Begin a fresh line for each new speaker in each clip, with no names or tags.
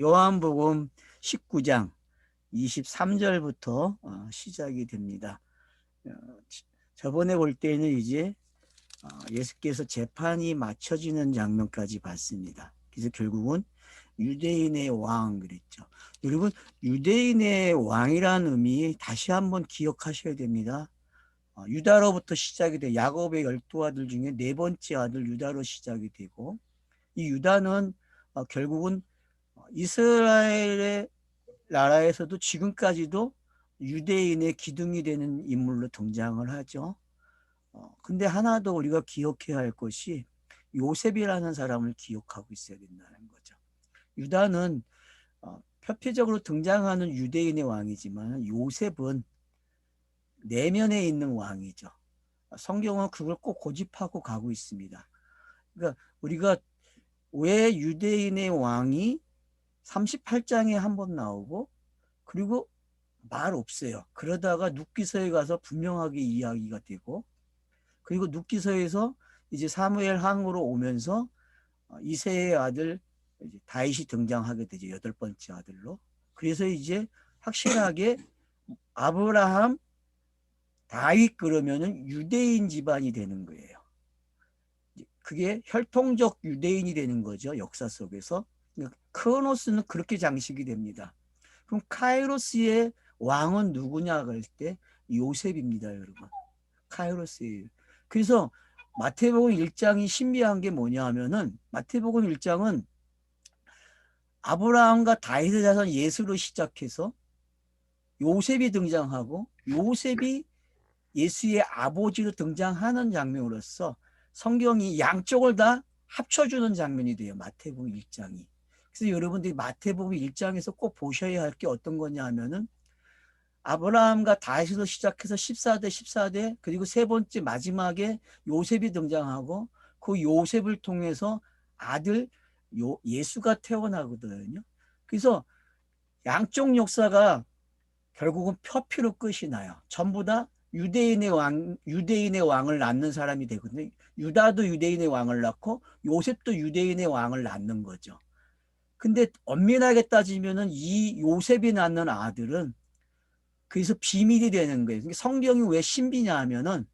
요한복음 19장 23절부터 시작이 됩니다. 어, 저번에 볼 때는 이제 예수께서 재판이 맞춰지는 장면까지 봤습니다. 그래서 결국은 유대인의 왕 그랬죠. 여러분, 유대인의 왕이라는 의미 다시 한번 기억하셔야 됩니다. 유다로부터 시작이 돼 야곱의 12아들 중에 네 번째 아들 유다로 시작이 되고, 이 유다는 결국은 이스라엘의 나라에서도 지금까지도 유대인의 기둥이 되는 인물로 등장을 하죠. 근데 하나 더 우리가 기억해야 할 것이 요셉이라는 사람을 기억하고 있어야 된다는 거죠. 유다는 표피적으로 등장하는 유대인의 왕이지만 요셉은 내면에 있는 왕이죠. 성경은 그걸 꼭 고집하고 가고 있습니다. 그러니까 우리가 왜 유대인의 왕이 38장에 한 번 나오고 그리고 말 없어요. 그러다가 룻기서에 가서 분명하게 이야기가 되고, 그리고 룻기서에서 이제 사무엘 항으로 오면서 이새의 아들 다윗이 등장하게 되죠. 여덟 번째 아들로. 그래서 이제 확실하게 아브라함, 다윗 그러면은 유대인 집안이 되는 거예요. 그게 혈통적 유대인이 되는 거죠. 역사 속에서. 크로노스는 그렇게 장식이 됩니다. 그럼 카이로스의 왕은 누구냐 할 때 요셉입니다, 여러분. 카이로스예요. 그래서 마태복음 1장이 신비한 게 뭐냐 하면은 마태복음 1장은 아브라함과 다윗의 자손 예수로 시작해서 요셉이 등장하고 요셉이 예수의 아버지로 등장하는 장면으로서 성경이 양쪽을 다 합쳐주는 장면이 돼요. 마태복음 1장이. 그래서 여러분들이 마태복음 1장에서 꼭 보셔야 할 게 어떤 거냐 하면은 아브라함과 다윗으로 시작해서 14대 14대 그리고 세 번째 마지막에 요셉이 등장하고 그 요셉을 통해서 아들 예수가 태어나거든요. 그래서 양쪽 역사가 결국은 표피로 끝이 나요. 전부 다 유대인의 왕을 낳는 사람이 되거든요. 유다도 유대인의 왕을 낳고 요셉도 유대인의 왕을 낳는 거죠. 근데 엄밀하게 따지면은 이 요셉이 낳는 아들은 그래서 비밀이 되는 거예요. 성경이 왜 신비냐 하면은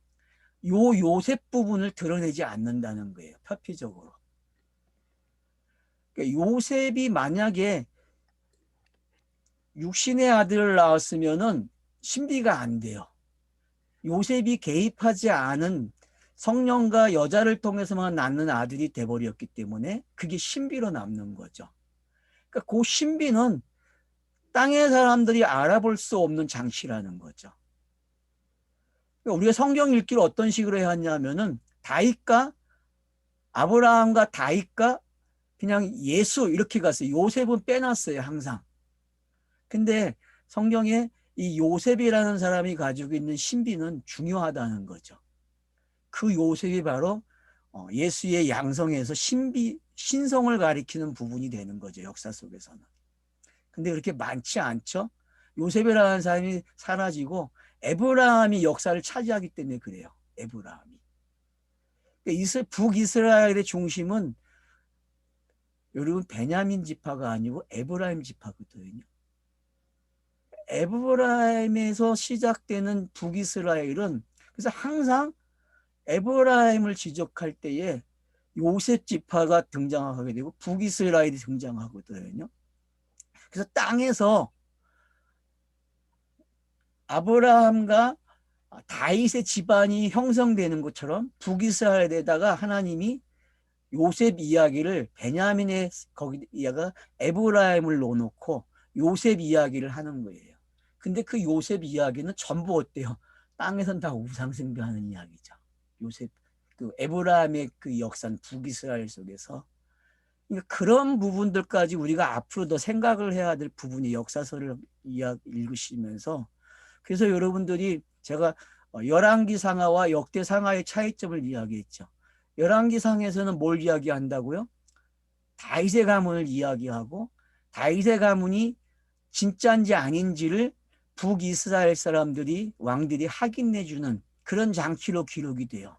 요 요셉 부분을 드러내지 않는다는 거예요. 표피적으로. 그러니까 요셉이 만약에 육신의 아들을 낳았으면은 신비가 안 돼요. 요셉이 개입하지 않은 성령과 여자를 통해서만 낳는 아들이 돼버렸기 때문에 그게 신비로 남는 거죠. 그러니까 그 신비는 땅의 사람들이 알아볼 수 없는 장치라는 거죠. 그러니까 우리가 성경 읽기를 어떤 식으로 해야 하냐면은 다윗과 아브라함과 다윗과 그냥 예수 이렇게 갔어요. 요셉은 빼놨어요, 항상. 근데 성경에 이 요셉이라는 사람이 가지고 있는 신비는 중요하다는 거죠. 그 요셉이 바로 예수의 양성에서 신성을 가리키는 부분이 되는 거죠, 역사 속에서는. 근데 그렇게 많지 않죠. 요셉이라는 사람이 사라지고 에브라함이 역사를 차지하기 때문에 그래요. 에브라함이. 북이스라엘의 중심은 여러분 베냐민 지파가 아니고 에브라임 지파거든요. 에브라임에서 시작되는 북이스라엘은 그래서 항상 에브라임을 지적할 때에 요셉 지파가 등장하게 되고 북이스라엘이 등장하거든요. 그래서 땅에서 아브라함과 다윗의 집안이 형성되는 것처럼 북이스라엘에다가 하나님이 요셉 이야기를 베냐민의 거기다가 에브라임을 넣어놓고 요셉 이야기를 하는 거예요. 근데 그 요셉 이야기는 전부 어때요? 땅에선 다 우상숭배하는 이야기죠. 요셉 그 에브라임의 그 역사는 북이스라엘 속에서 그러니까 그런 부분들까지 우리가 앞으로 더 생각을 해야 될 부분이 역사서를 읽으시면서 그래서 여러분들이 제가 열왕기상하와 역대상하의 차이점을 이야기했죠. 열왕기상에서는 뭘 이야기한다고요? 다윗의 가문을 이야기하고 다윗의 가문이 진짜인지 아닌지를 북이스라엘 사람들이 왕들이 확인해주는 그런 장치로 기록이 돼요.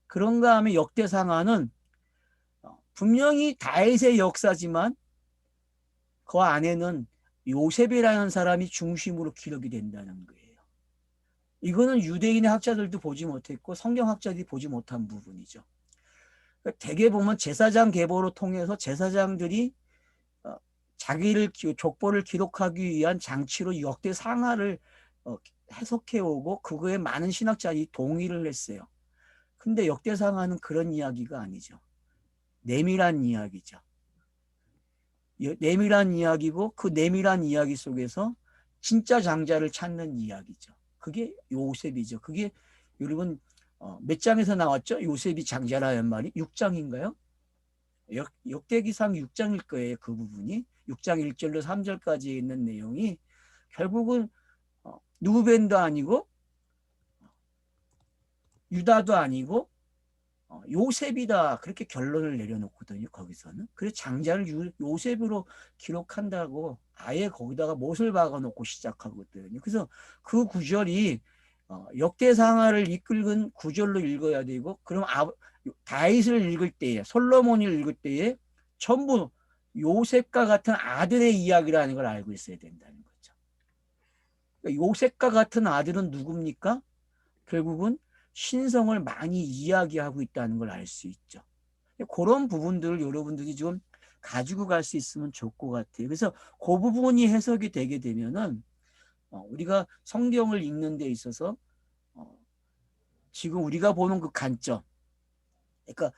그런가 하면 역대상하는 분명히 다윗의 역사지만 그 안에는 요셉이라는 사람이 중심으로 기록이 된다는 거예요. 이거는 유대인의 학자들도 보지 못했고 성경학자들이 보지 못한 부분이죠. 대개 보면 제사장 계보로 통해서 제사장들이 자기를 족보를 기록하기 위한 장치로 역대 상하를 해석해 오고 그거에 많은 신학자들이 동의를 했어요. 근데 역대 상하는 그런 이야기가 아니죠. 내밀한 이야기죠. 내밀한 이야기고 그 내밀한 이야기 속에서 진짜 장자를 찾는 이야기죠. 그게 요셉이죠. 그게 여러분 몇 장에서 나왔죠? 요셉이 장자라는 말이 6장인가요? 역대기상 6장일 거예요. 그 부분이 6장 1절로 3절까지 있는 내용이 결국은 누벤도 아니고 유다도 아니고 요셉이다 그렇게 결론을 내려놓거든요. 거기서는. 그래서 장자를 요셉으로 기록한다고 아예 거기다가 못을 박아놓고 시작하거든요. 그래서 그 구절이 역대상하를 이끌은 구절로 읽어야 되고 그럼 다윗을 읽을 때에 솔로몬을 읽을 때에 전부 요셉과 같은 아들의 이야기라는 걸 알고 있어야 된다는 거죠. 그러니까 요셉과 같은 아들은 누굽니까? 결국은 신성을 많이 이야기하고 있다는 걸 알 수 있죠. 그런 부분들을 여러분들이 좀 가지고 갈 수 있으면 좋을 것 같아요. 그래서 그 부분이 해석이 되게 되면은 우리가 성경을 읽는 데 있어서 지금 우리가 보는 그 관점, 그러니까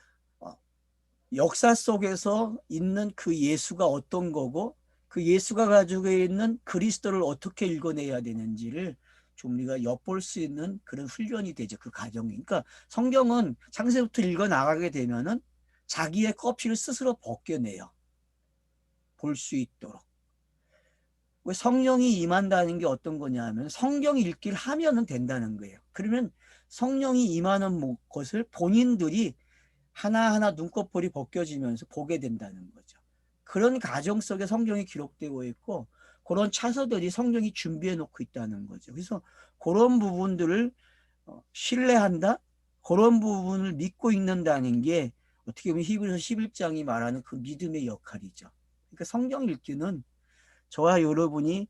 역사 속에서 있는 그 예수가 어떤 거고 그 예수가 가지고 있는 그리스도를 어떻게 읽어내야 되는지를 좀 우리가 엿볼 수 있는 그런 훈련이 되죠. 그 과정이. 그러니까 성경은 창세부터 읽어 나가게 되면은 자기의 껍질을 스스로 벗겨내요. 볼 수 있도록. 왜 성령이 임한다는 게 어떤 거냐면 성경 읽기를 하면은 된다는 거예요. 그러면 성령이 임하는 것을 본인들이 하나하나 눈꺼풀이 벗겨지면서 보게 된다는 거죠. 그런 과정 속에 성경이 기록되고 있고 그런 차서들이 성경이 준비해 놓고 있다는 거죠. 그래서 그런 부분들을 신뢰한다? 그런 부분을 믿고 읽는다는 게 어떻게 보면 히브리서 11장이 말하는 그 믿음의 역할이죠. 그러니까 성경 읽기는 저와 여러분이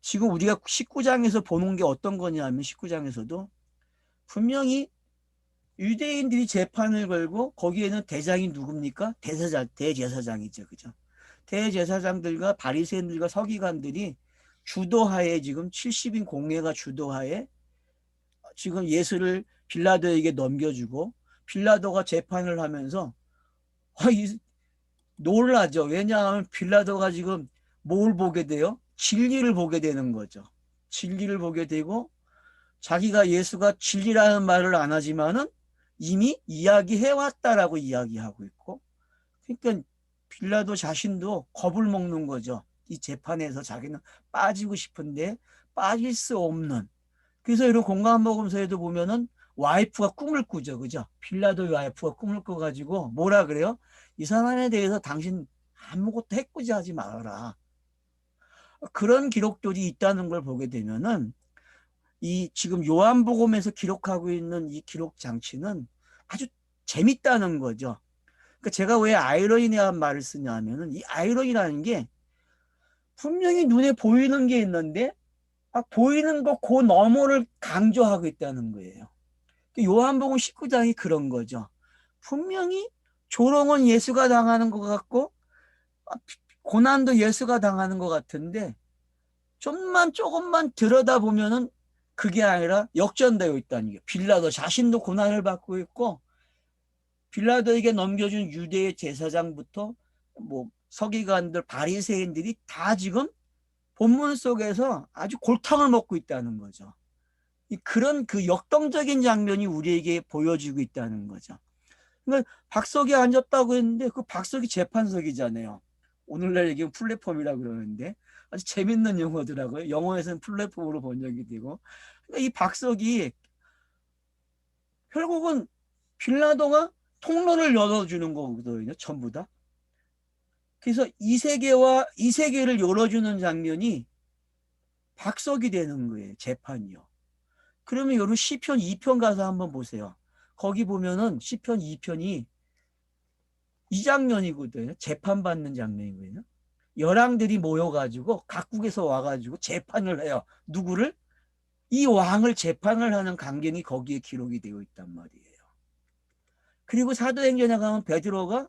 지금 우리가 19장에서 보는 게 어떤 거냐면 19장에서도 분명히 유대인들이 재판을 걸고 거기에는 대장이 누굽니까? 대제사장이죠. 그죠? 대제사장들과 바리새인들과 서기관들이 주도하에 지금 70인 공회가 주도하에 지금 예수를 빌라도에게 넘겨주고 빌라도가 재판을 하면서 놀라죠. 왜냐하면 빌라도가 지금 뭘 보게 돼요? 진리를 보게 되는 거죠. 진리를 보게 되고 자기가 예수가 진리라는 말을 안 하지만은 이미 이야기해왔다라고 이야기하고 있고 그러니까 빌라도 자신도 겁을 먹는 거죠. 이 재판에서 자기는 빠지고 싶은데 빠질 수 없는 그래서 이런 공감복음서에도 보면은 와이프가 꿈을 꾸죠. 그죠? 빌라도의 와이프가 꿈을 꿔가지고 뭐라 그래요? 이 사람에 대해서 당신 아무것도 해꾸지하지 말아라. 그런 기록들이 있다는 걸 보게 되면은 이 지금 요한복음에서 기록하고 있는 이 기록 장치는 아주 재밌다는 거죠. 그러니까 제가 왜 아이러니한 말을 쓰냐면은 이 아이러니라는 게 분명히 눈에 보이는 게 있는데 보이는 거 그 너머를 강조하고 있다는 거예요. 요한복음 19장이 그런 거죠. 분명히 조롱은 예수가 당하는 것 같고 고난도 예수가 당하는 것 같은데 조금만 들여다보면은 그게 아니라 역전되어 있다는 게 빌라도 자신도 고난을 받고 있고 빌라도에게 넘겨준 유대의 제사장부터 뭐 서기관들 바리새인들이 다 지금 본문 속에서 아주 골탕을 먹고 있다는 거죠. 그런 그 역동적인 장면이 우리에게 보여지고 있다는 거죠. 그러니까 박석이 앉았다고 했는데 그 박석이 재판석이잖아요. 오늘날 얘기하면 플랫폼이라고 그러는데 아주 재밌는 용어더라고요. 영어에서는 플랫폼으로 번역이 되고 그러니까 이 박석이 결국은 빌라도가 통로를 열어주는 거거든요. 전부 다. 그래서 이 세계를 열어주는 장면이 박석이 되는 거예요. 재판이요. 그러면 여러분 시편 2편 가서 한번 보세요. 거기 보면은 시편 2편이 이 장면이거든요. 재판받는 장면이거든요. 열왕들이 모여가지고 각국에서 와가지고 재판을 해요. 누구를? 이 왕을 재판을 하는 광경이 거기에 기록이 되어 있단 말이에요. 그리고 사도행전에 가면 베드로가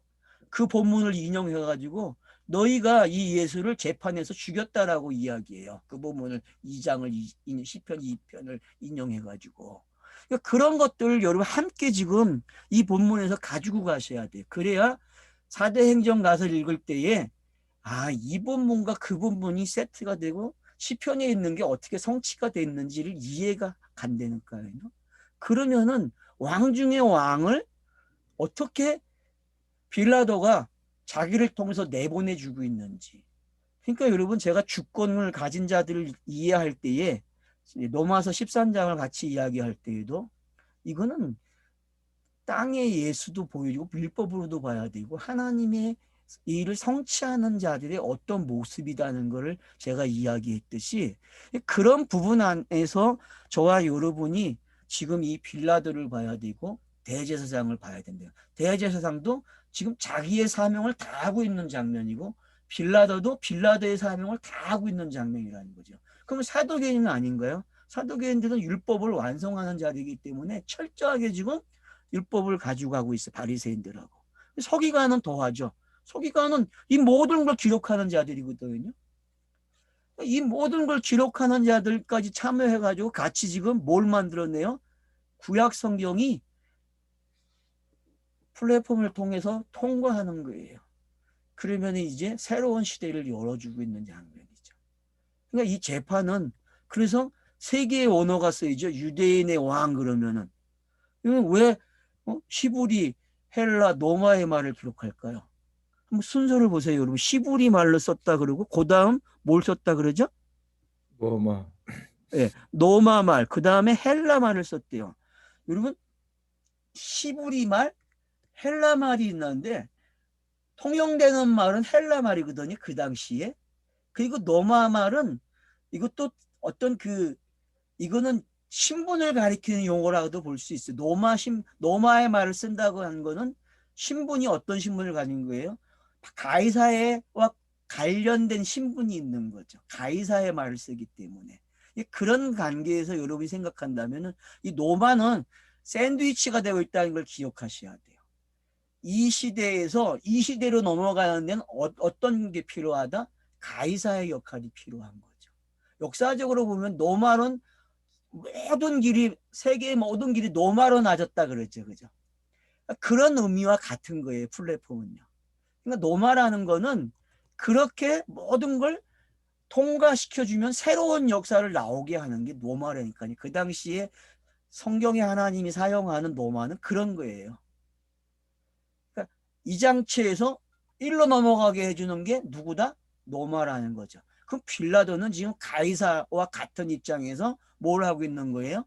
그 본문을 인용해가지고 너희가 이 예수를 재판에서 죽였다라고 이야기해요. 그 본문을 2장을 시편 2편을 인용해가지고 그런 것들을 여러분 함께 지금 이 본문에서 가지고 가셔야 돼요. 그래야 사도행전 가서 읽을 때에 이 본문과 그 본문이 세트가 되고 시편에 있는 게 어떻게 성취가 됐는지를 이해가 간다니까요. 그러면은 왕 중에 왕을 어떻게 빌라도가 자기를 통해서 내보내주고 있는지. 그러니까 여러분 제가 주권을 가진 자들을 이해할 때에 로마서 13장을 같이 이야기할 때에도 이거는 땅의 예수도 보여주고 율법으로도 봐야 되고 하나님의 일을 성취하는 자들의 어떤 모습이라는 것을 제가 이야기했듯이 그런 부분 안에서 저와 여러분이 지금 이 빌라도를 봐야 되고 대제사장을 봐야 된대요. 대제사장도 지금 자기의 사명을 다 하고 있는 장면이고 빌라도도 빌라도의 사명을 다 하고 있는 장면이라는 거죠. 그럼 사도계인은 아닌가요? 사도계인들은 율법을 완성하는 자들이기 때문에 철저하게 지금 율법을 가지고 가고 있어. 바리새인들하고. 서기관은 더하죠. 서기관은 이 모든 걸 기록하는 자들이거든요. 이 모든 걸 기록하는 자들까지 참여해가지고 같이 지금 뭘 만들었네요? 구약 성경이 플랫폼을 통해서 통과하는 거예요. 그러면 이제 새로운 시대를 열어주고 있는 장면이죠. 그러니까 이 재판은 그래서 세 개의 언어가 쓰이죠. 유대인의 왕 그러면은 왜 히브리, 헬라, 노마의 말을 기록할까요? 한번 순서를 보세요. 여러분 히브리 말로 썼다 그러고 그 다음 뭘 썼다 그러죠?
로마.
네, 노마 말, 그 다음에 헬라 말을 썼대요. 여러분 히브리 말, 헬라 말이 있는데 통용되는 말은 헬라 말이거든요. 그 당시에. 그리고 노마 말은 이것도 어떤 이거는 신분을 가리키는 용어라고도 볼 수 있어요. 노마의 말을 쓴다고 하는 거는 신분이 어떤 신분을 가진 거예요? 가이사와 관련된 신분이 있는 거죠. 가이사의 말을 쓰기 때문에. 그런 관계에서 여러분이 생각한다면 이 노마는 샌드위치가 되어 있다는 걸 기억하셔야 돼요. 이 시대에서 이 시대로 넘어가는 데는 어떤 게 필요하다? 가이사의 역할이 필요한 거죠. 역사적으로 보면 노마는 모든 길이 세계의 모든 길이 노마로 나졌다 그랬죠. 그죠? 그런 의미와 같은 거예요. 플랫폼은요. 그러니까 노마라는 거는 그렇게 모든 걸 통과시켜주면 새로운 역사를 나오게 하는 게 노마라니까요. 그 당시에 성경에 하나님이 사용하는 노마는 그런 거예요. 그러니까 이 장치에서 일로 넘어가게 해주는 게 누구다? 노마라는 거죠. 그럼 빌라도는 지금 가이사와 같은 입장에서 뭘 하고 있는 거예요?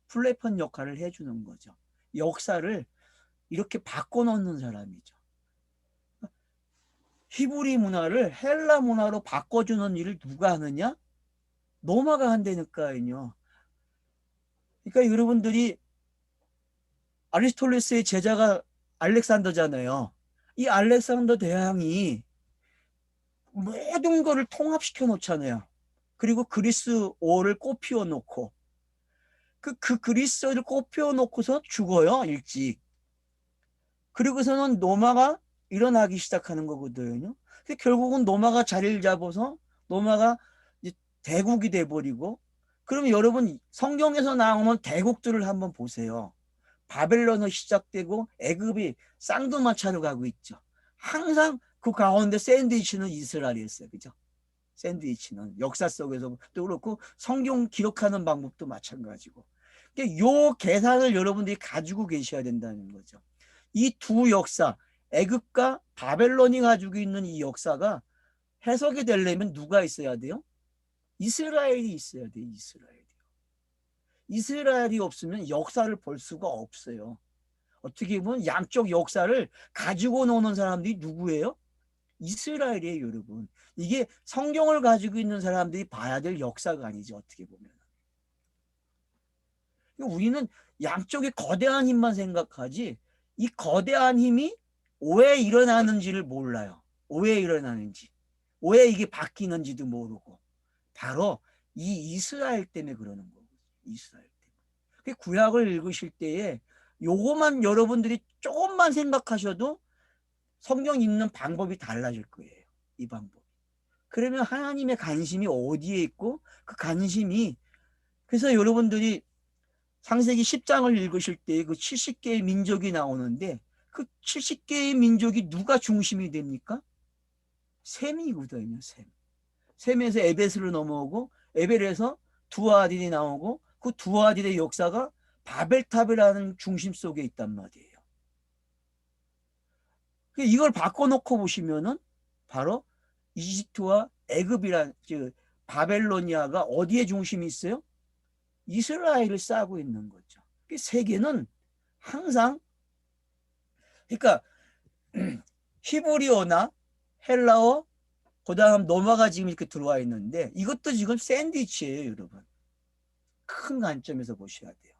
플랫폼 역할을 해주는 거죠. 역사를 이렇게 바꿔놓는 사람이죠. 히브리 문화를 헬라 문화로 바꿔주는 일을 누가 하느냐? 노마가 한다니까요. 그러니까 여러분들이 아리스토텔레스의 제자가 알렉산더잖아요. 이 알렉산더 대왕이 모든 거를 통합시켜 놓잖아요. 그리고 그리스어를 꽃피워 놓고 그 그리스어를 꽃피워 놓고서 죽어요. 일찍. 그리고서는 노마가 일어나기 시작하는 거거든요. 결국은 노마가 자리를 잡아서 노마가 이제 대국이 돼버리고 그러면 여러분 성경에서 나오는 대국들을 한번 보세요. 바벨론으로 시작되고 애굽이 쌍두마차로 가고 있죠. 항상 그 가운데 샌드위치는 이스라엘이었어요. 그죠? 샌드위치는 역사 속에서도 그렇고 성경 기록하는 방법도 마찬가지고. 요 계산을 여러분들이 가지고 계셔야 된다는 거죠. 이 두 역사, 애굽과 바벨론이 가지고 있는 이 역사가 해석이 되려면 누가 있어야 돼요? 이스라엘이 있어야 돼요. 이스라엘이 없으면 역사를 볼 수가 없어요. 어떻게 보면 양쪽 역사를 가지고 노는 사람들이 누구예요? 이스라엘이에요, 여러분. 이게 성경을 가지고 있는 사람들이 봐야 될 역사가 아니죠, 어떻게 보면. 우리는 양쪽의 거대한 힘만 생각하지 이 거대한 힘이 왜 일어나는지를 몰라요. 왜 일어나는지. 왜 이게 바뀌는지도 모르고 바로 이 이스라엘 때문에 그러는 거고. 이스라엘 때문에. 구약을 읽으실 때에 요거만 여러분들이 조금만 생각하셔도 성경 읽는 방법이 달라질 거예요. 이 방법. 그러면 하나님의 관심이 어디에 있고 그 관심이, 그래서 여러분들이 창세기 10장을 읽으실 때 그 70개의 민족이 나오는데 그 70개의 민족이 누가 중심이 됩니까? 셈이거든요. 셈. 셈에서 에벳으로 넘어오고 에벨에서 두 아들이 나오고 그 두 아들의 역사가 바벨탑이라는 중심 속에 있단 말이에요. 이걸 바꿔놓고 보시면은 바로 이집트와 애굽이란 바벨로니아가 어디에 중심이 있어요? 이스라엘을 싸고 있는 거죠. 세계는 항상, 그러니까 히브리어나 헬라어, 그다음 로마가 지금 이렇게 들어와 있는데 이것도 지금 샌드위치예요, 여러분. 큰 관점에서 보셔야 돼요.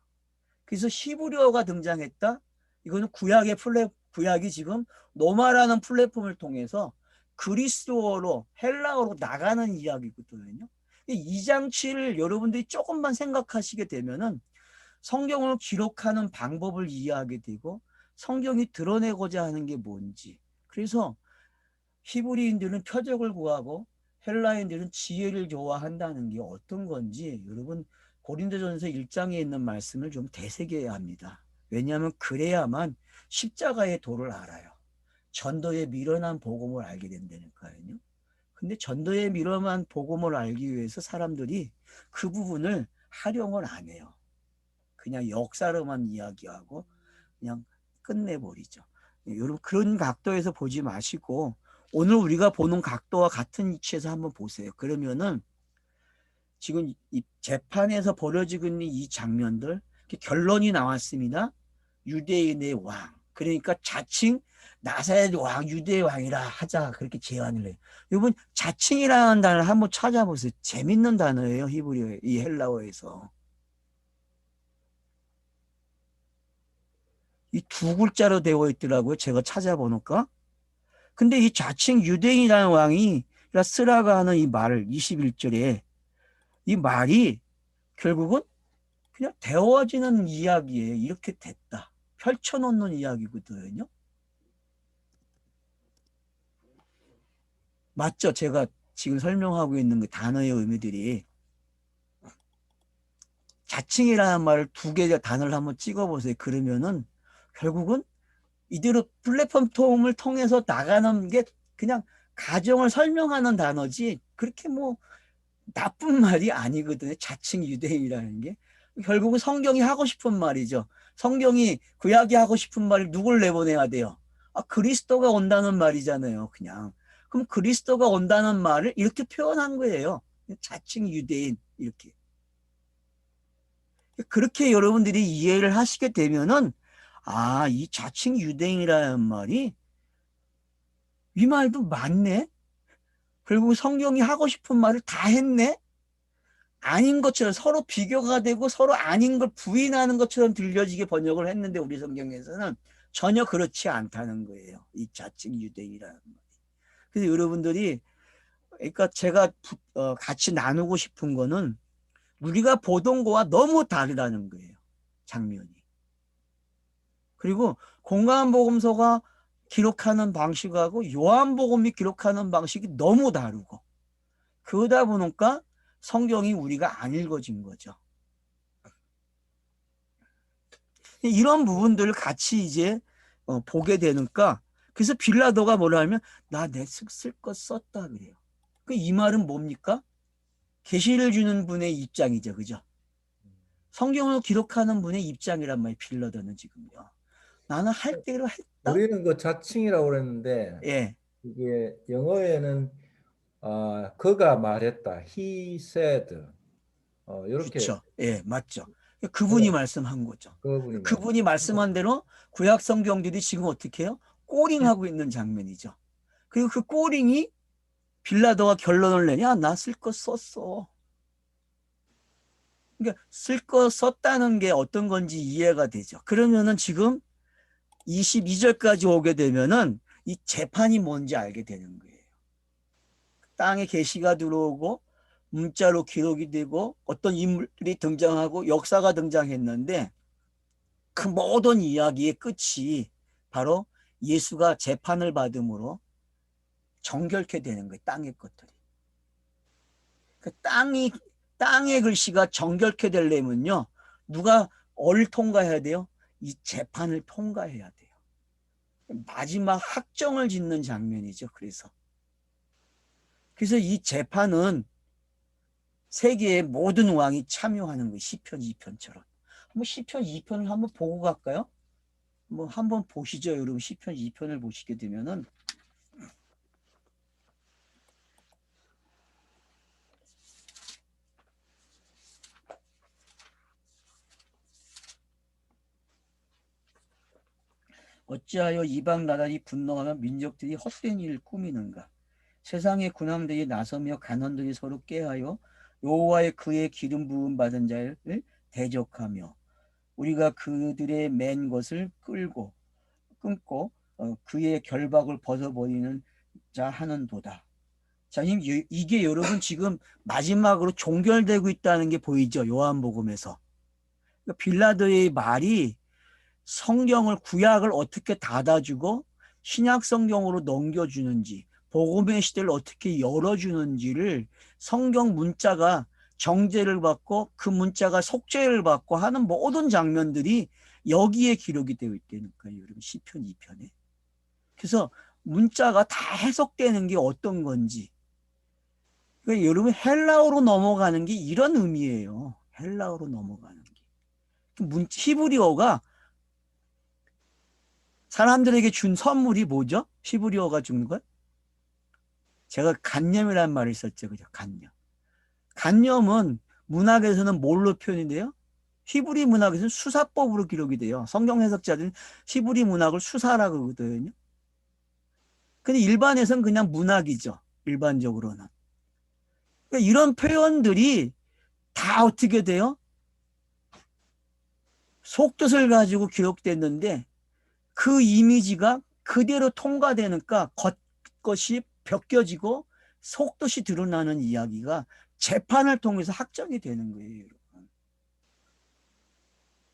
그래서 히브리어가 등장했다. 이거는 구약이 지금 로마라는 플랫폼을 통해서 그리스어로 헬라어로 나가는 이야기거든요. 이 장치를 여러분들이 조금만 생각하시게 되면은 성경을 기록하는 방법을 이해하게 되고 성경이 드러내고자 하는 게 뭔지. 그래서 히브리인들은 표적을 구하고 헬라인들은 지혜를 좋아한다는 게 어떤 건지 여러분 고린도전서 1장에 있는 말씀을 좀 되새겨야 합니다. 왜냐하면 그래야만 십자가의 도를 알아요. 전도의 미련한 복음을 알게 된다니까요. 근데 전도의 미련한 복음을 알기 위해서 사람들이 그 부분을 활용을 안 해요. 그냥 역사로만 이야기하고 그냥 끝내버리죠. 여러분 그런 각도에서 보지 마시고 오늘 우리가 보는 각도와 같은 위치에서 한번 보세요. 그러면은 지금 이 재판에서 벌어지고 있는 이 장면들 결론이 나왔습니다. 유대인의 왕, 그러니까 자칭 나사렛 왕, 유대의 왕이라 하자, 그렇게 제안을 해요. 여러분 자칭이라는 단어를 한번 찾아보세요. 재밌는 단어예요. 히브리어, 이 헬라어에서. 이 두 글자로 되어 있더라고요. 제가 찾아보니까. 근데 이 자칭 유대인이라는 왕이 쓰라가 하는 이 말을 21절에 이 말이 결국은 그냥 데워지는 이야기예요. 이렇게 됐다. 펼쳐놓는 이야기거든요. 맞죠? 제가 지금 설명하고 있는 그 단어의 의미들이. 자칭이라는 말을 두 개의 단어를 한번 찍어보세요. 그러면은 결국은 이대로 플랫폼을 통해서 나가는 게 그냥 가정을 설명하는 단어지 그렇게 뭐 나쁜 말이 아니거든요. 자칭 유대인이라는 게. 결국은 성경이 하고 싶은 말이죠. 성경이 구약이 하고 싶은 말을 누굴 내보내야 돼요? 그리스도가 온다는 말이잖아요. 그냥. 그럼 그리스도가 온다는 말을 이렇게 표현한 거예요. 자칭 유대인 이렇게. 그렇게 여러분들이 이해를 하시게 되면은 이 자칭 유대인이라는 말이 이 말도 맞네. 결국 성경이 하고 싶은 말을 다 했네. 아닌 것처럼 서로 비교가 되고 서로 아닌 걸 부인하는 것처럼 들려지게 번역을 했는데 우리 성경에서는 전혀 그렇지 않다는 거예요. 이 자칭 유대인이라는 말이. 그래서 여러분들이 그러니까 제가 같이 나누고 싶은 거는 우리가 보던 거와 너무 다르다는 거예요. 장면이. 그리고 공간복음서가 기록하는 방식하고 요한복음이 기록하는 방식이 너무 다르고 그러다 보니까 성경이 우리가 안 읽어진 거죠. 이런 부분들을 같이 이제 보게 되니까 그래서 빌라도가 뭐라 하면 나 내 쓸 것 썼다 그래요. 이 말은 뭡니까? 계시를 주는 분의 입장이죠. 그죠? 성경을 기록하는 분의 입장이란 말이에요. 빌라도는 지금요. 나는 할 대로 했다.
우리는 그 자칭이라고 그랬는데
예.
이게 영어에는 그가 말했다. He said. 이렇게
그렇죠. 예, 맞죠. 그분이 말씀한 거죠.
그분이
그분이 말씀한 대로 구약 성경들이 지금 어떻게 해요? 꼬링하고 있는 장면이죠. 그리고 그 꼬링이 빌라도가 결론을 내냐? 나 쓸 거 썼어. 그러니까 쓸 거 썼다는 게 어떤 건지 이해가 되죠. 그러면은 지금 22절까지 오게 되면은 이 재판이 뭔지 알게 되는 거예요. 땅에 계시가 들어오고 문자로 기록이 되고 어떤 인물들이 등장하고 역사가 등장했는데 그 모든 이야기의 끝이 바로 예수가 재판을 받음으로 정결케 되는 거예요. 땅의 것들이. 그 땅의 글씨가 정결케 되려면요. 누가 뭘 통과해야 돼요? 이 재판을 통과해야 돼요. 마지막 확정을 짓는 장면이죠. 그래서 이 재판은 세계의 모든 왕이 참여하는 거예요. 시편 2편처럼. 한번 시편 2편을 한번 보고 갈까요? 뭐 한번 보시죠. 여러분 시편 2편을 보시게 되면은 어찌하여 이방 나라들이 분노하며 민족들이 헛된 일을 꾸미는가? 세상의 군왕들이 나서며 간원들이 서로 꾀하여 여호와의 그의 기름 부음 받은 자를 대적하며 우리가 그들의 맨 것을 끊고 그의 결박을 벗어버리는 자 하는도다. 자, 이게 여러분 지금 마지막으로 종결되고 있다는 게 보이죠? 요한복음에서. 빌라도의 말이 성경을 구약을 어떻게 닫아주고 신약 성경으로 넘겨주는지 복음의 시대를 어떻게 열어주는지를 성경 문자가 정제를 받고 그 문자가 속죄를 받고 하는 모든 장면들이 여기에 기록이 되어 있다는 거예요. 여러분 시편 2편에. 그래서 문자가 다 해석되는 게 어떤 건지. 그러니까 여러분 헬라어로 넘어가는 게 이런 의미예요. 헬라어로 넘어가는 게. 히브리어가 사람들에게 준 선물이 뭐죠? 히브리어가 주는 것? 제가 간념이라는 말을 썼죠. 그죠? 간념. 간념은 문학에서는 뭘로 표현이 돼요? 히브리 문학에서는 수사법으로 기록이 돼요. 성경 해석자들은 히브리 문학을 수사라고 그러거든요. 근데 일반에서는 그냥 문학이죠. 일반적으로는. 그러니까 이런 표현들이 다 어떻게 돼요? 속뜻을 가지고 기록됐는데 그 이미지가 그대로 통과되니까 겉것이 벗겨지고 속뜻이 드러나는 이야기가 재판을 통해서 확정이 되는 거예요.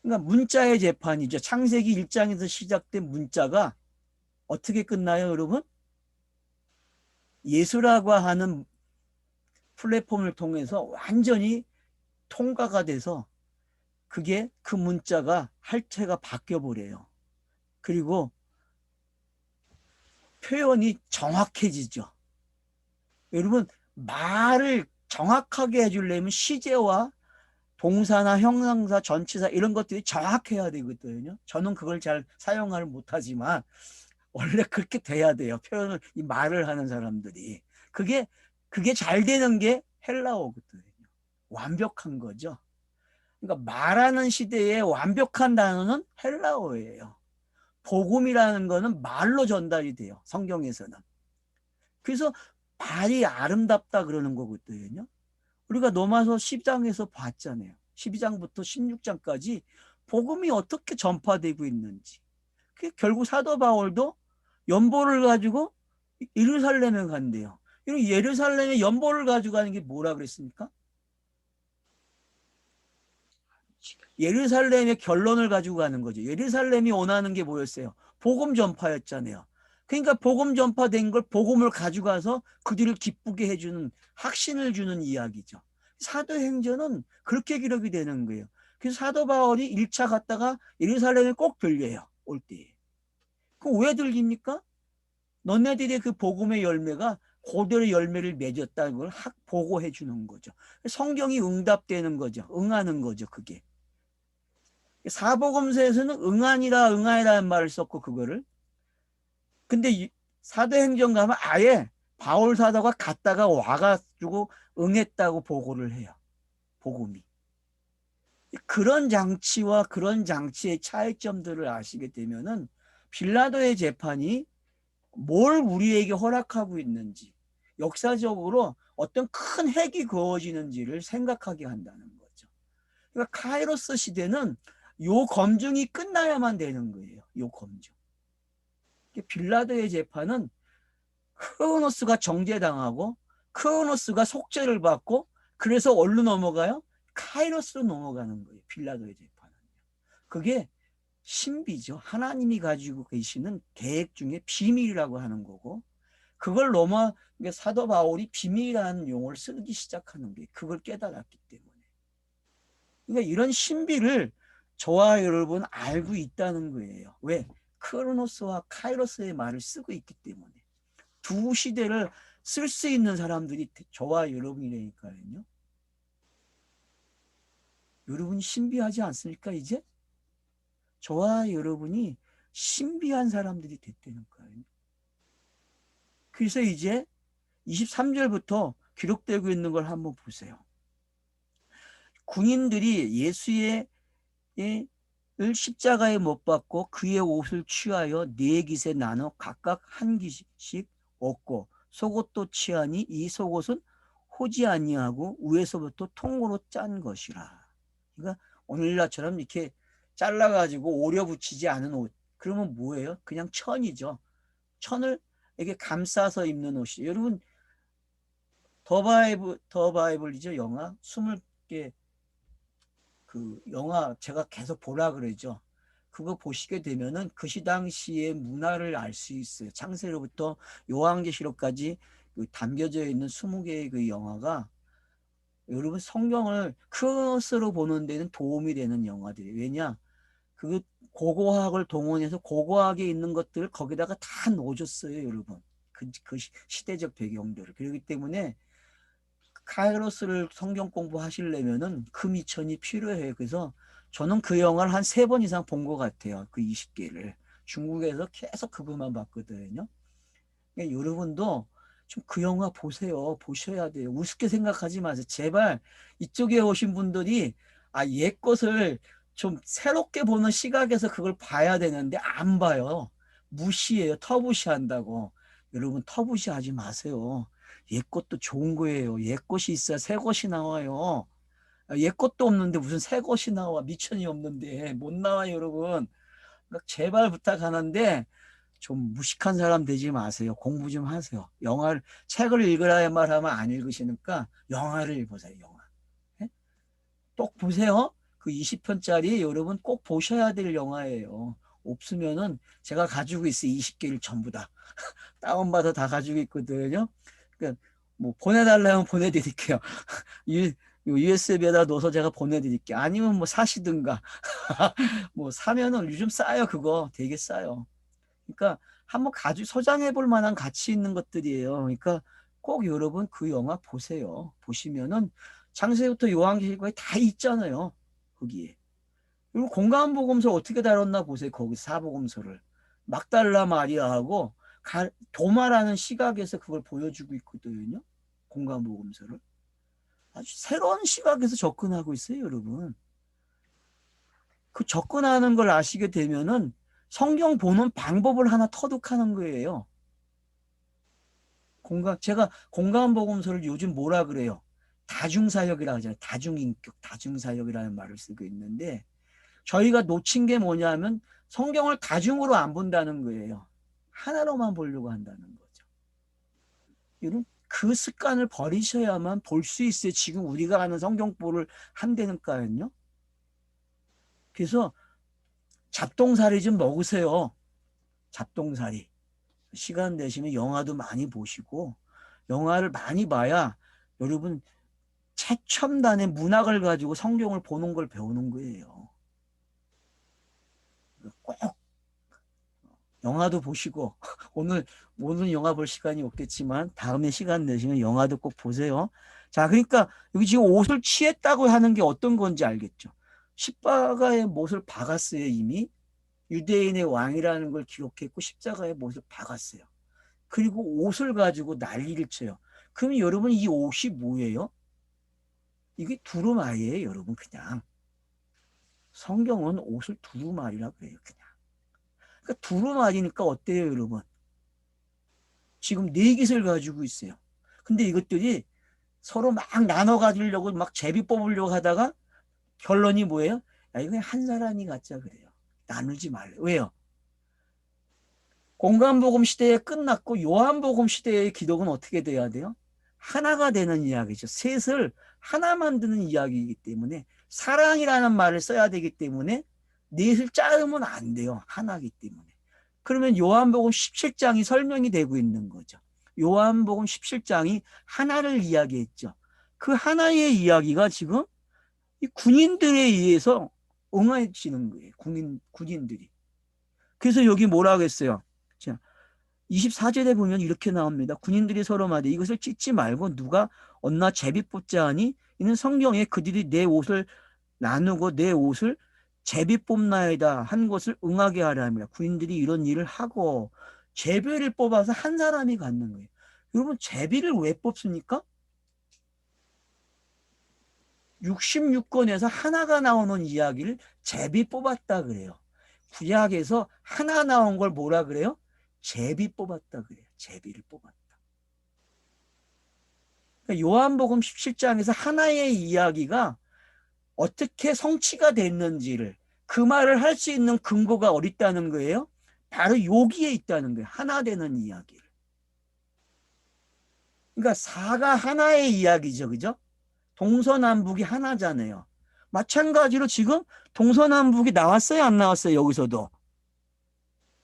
그러니까 문자의 재판이죠. 창세기 1장에서 시작된 문자가 어떻게 끝나요, 여러분? 예수라고 하는 플랫폼을 통해서 완전히 통과가 돼서 그게 그 문자가 할체가 바뀌어 버려요. 그리고 표현이 정확해지죠. 여러분 말을 정확하게 해주려면 시제와 동사나 형용사, 전치사 이런 것들이 정확해야 되거든요. 저는 그걸 잘 사용을 못하지만 원래 그렇게 돼야 돼요. 표현을 이 말을 하는 사람들이 그게 잘 되는 게 헬라어거든요. 완벽한 거죠. 그러니까 말하는 시대에 완벽한 단어는 헬라어예요. 복음이라는 거는 말로 전달이 돼요. 성경에서는. 그래서 말이 아름답다 그러는 거거든요. 우리가 로마서 10장에서 봤잖아요. 12장부터 16장까지 복음이 어떻게 전파되고 있는지. 결국 사도 바울도 연보를 가지고 예루살렘에 간대요. 예루살렘에 연보를 가지고 가는 게 뭐라 그랬습니까? 예루살렘의 결론을 가지고 가는 거죠. 예루살렘이 원하는 게 뭐였어요? 복음 전파였잖아요. 그러니까 복음 전파된 걸 복음을 가져가서 그들을 기쁘게 해주는 확신을 주는 이야기죠. 사도행전은 그렇게 기록이 되는 거예요. 그래서 사도 바울이 1차 갔다가 예루살렘에 꼭 들려요. 올 때. 그 왜 들립니까? 너네들의 그 복음의 열매가 고대의 열매를 맺었다는 걸 보고해 주는 거죠. 성경이 응답되는 거죠. 응하는 거죠. 그게. 사복음서에서는 응하니라는 말을 썼고 그거를. 근데 사도행전 가면 아예 바울 사도가 갔다가 와가지고 응했다고 보고를 해요. 복음이. 그런 장치와 그런 장치의 차이점들을 아시게 되면은 빌라도의 재판이 뭘 우리에게 허락하고 있는지 역사적으로 어떤 큰 핵이 그어지는지를 생각하게 한다는 거죠. 그러니까 카이로스 시대는 요 검증이 끝나야만 되는 거예요. 요 검증. 빌라도의 재판은 크로노스가 정죄당하고 크로노스가 속죄를 받고 그래서 어디로 넘어가요? 카이로스로 넘어가는 거예요. 빌라도의 재판은. 그게 신비죠. 하나님이 가지고 계시는 계획 중에 비밀이라고 하는 거고, 그걸 넘어 사도 바울이 비밀이라는 용어를 쓰기 시작하는 게 그걸 깨달았기 때문에. 그러니까 이런 신비를 저와 여러분 알고 있다는 거예요. 왜? 크로노스와 카이로스의 말을 쓰고 있기 때문에. 두 시대를 쓸 수 있는 사람들이 저와 여러분이라니까요. 여러분이 신비하지 않습니까? 이제 저와 여러분이 신비한 사람들이 됐다는 거예요. 그래서 이제 23절부터 기록되고 있는 걸 한번 보세요. 군인들이 예수의 을 십자가에 못 박고 그의 옷을 취하여 네 깃에 나눠 각각 한 깃씩 얻고 속옷도 취하니 이 속옷은 호지 아니하고 위에서부터 통으로 짠 것이라. 그러니까 오늘날처럼 이렇게 잘라가지고 오려 붙이지 않은 옷. 그러면 뭐예요? 그냥 천이죠. 천을 이렇게 감싸서 입는 옷이. 여러분 더 바이블이죠, 영화. 20개 그 영화 제가 계속 보라 그러죠. 그거 보시게 되면은 그 당시의 문화를 알 수 있어요. 창세로부터 요한계시록까지 담겨져 있는 20개의 그 영화가 여러분 성경을 크로스로 보는 데는 도움이 되는 영화들이에요. 왜냐? 그 고고학을 동원해서 고고학에 있는 것들을 거기다가 다 넣어줬어요, 여러분. 그 시대적 배경들을. 그렇기 때문에 카이로스를 성경 공부하시려면은 그 미천이 필요해요. 그래서 저는 그 영화를 한 3번 이상 본 것 같아요. 그 20개를. 중국에서 계속 그것만 봤거든요. 그러니까 여러분도 좀 그 영화 보세요. 보셔야 돼요. 우습게 생각하지 마세요. 제발 이쪽에 오신 분들이 옛 것을 좀 새롭게 보는 시각에서 그걸 봐야 되는데 안 봐요. 무시해요. 터부시한다고. 여러분 터부시하지 마세요. 옛 것도 좋은 거예요. 옛 것이 있어야 새 것이 나와요. 옛 것도 없는데 무슨 새 것이 나와. 미천이 없는데 못 나와요, 여러분. 그러니까 제발 부탁하는데 좀 무식한 사람 되지 마세요. 공부 좀 하세요. 영화를 책을 읽으라 말하면 안 읽으시니까 영화를 보세요. 영화. 네? 꼭 보세요. 그 20편짜리 여러분 꼭 보셔야 될 영화예요. 없으면은 제가 가지고 있어요. 20개를 전부 다. 다운받아 다 가지고 있거든요. 그러니까 뭐 보내달라면 보내드릴게요. USB에다 넣어서 제가 보내드릴게요. 아니면 뭐 사시든가. 뭐 사면은 요즘 싸요. 그거 되게 싸요. 그러니까 한번 가지고 소장해 볼 만한 가치 있는 것들이에요. 그러니까 꼭 여러분 그 영화 보세요. 보시면은 창세부터 요한계시록에 다 있잖아요. 거기에. 그리고 공간복음서 어떻게 다뤘나 보세요. 거기 사복음서를. 막달라 마리아하고 도마라는 시각에서 그걸 보여주고 있거든요. 공간복음서를. 아주 새로운 시각에서 접근하고 있어요, 여러분. 그 접근하는 걸 아시게 되면은 성경 보는 방법을 하나 터득하는 거예요. 제가 공간복음서를 요즘 뭐라 그래요? 다중사역이라고 하잖아요. 다중인격, 다중사역이라는 말을 쓰고 있는데 저희가 놓친 게 뭐냐면 성경을 다중으로 안 본다는 거예요. 하나로만 보려고 한다는 거죠. 여러분 그 습관을 버리셔야만 볼 수 있어요. 지금 우리가 하는 성경보를 한다니까요. 그래서 잡동사리 좀 먹으세요. 잡동사리. 시간 되시면 영화도 많이 보시고 영화를 많이 봐야 여러분 최첨단의 문학을 가지고 성경을 보는 걸 배우는 거예요. 꼭 영화도 보시고 오늘 모든 영화 볼 시간이 없겠지만 다음에 시간 내시면 영화도 꼭 보세요. 자, 그러니까 여기 지금 옷을 취했다고 하는 게 어떤 건지 알겠죠? 십자가의 못을 박았어요. 이미 유대인의 왕이라는 걸 기록했고 십자가의 못을 박았어요. 그리고 옷을 가지고 난리를 쳐요. 그럼 여러분 이 옷이 뭐예요? 이게 두루마리예요, 여러분. 그냥 성경은 옷을 두루마리라고 그래요. 그냥. 그러니까 두루마리니까 어때요, 여러분? 지금 네 깃을 가지고 있어요. 근데 이것들이 서로 막 나눠 가지려고 막 제비 뽑으려고 하다가 결론이 뭐예요? 야, 이거 한 사람이 갖자 그래요. 나누지 말래. 왜요? 공간복음 시대에 끝났고 요한복음 시대의 기독은 어떻게 돼야 돼요? 하나가 되는 이야기죠. 셋을 하나 만드는 이야기이기 때문에 사랑이라는 말을 써야 되기 때문에 넷을 자르면 안 돼요. 하나이기 때문에. 그러면 요한복음 17장이 설명이 되고 있는 거죠. 요한복음 17장이 하나를 이야기했죠. 그 하나의 이야기가 지금 이 군인들에 의해서 응해지는 거예요. 군인들이. 그래서 여기 뭐라고 했어요? 자, 24절에 보면 이렇게 나옵니다. 군인들이 서로 말해 이것을 찢지 말고 누가 얻나 제비 뽑자 하니 이는 성경에 그들이 내 옷을 나누고 내 옷을 제비 뽑나이다 한 것을 응하게 하려 합니다. 군인들이 이런 일을 하고 제비를 뽑아서 한 사람이 갖는 거예요. 여러분 제비를 왜 뽑습니까? 66권에서 하나가 나오는 이야기를 제비 뽑았다 그래요. 구약에서 하나 나온 걸 뭐라 그래요? 제비 뽑았다 그래요. 제비를 뽑았다. 그러니까 요한복음 17장에서 하나의 이야기가 어떻게 성취가 됐는지를 그 말을 할 수 있는 근거가 어디 있다는 거예요? 바로 여기에 있다는 거예요. 하나 되는 이야기를. 그러니까 사가 하나의 이야기죠. 그죠? 동서남북이 하나잖아요. 마찬가지로 지금 동서남북이 나왔어요? 안 나왔어요? 여기서도.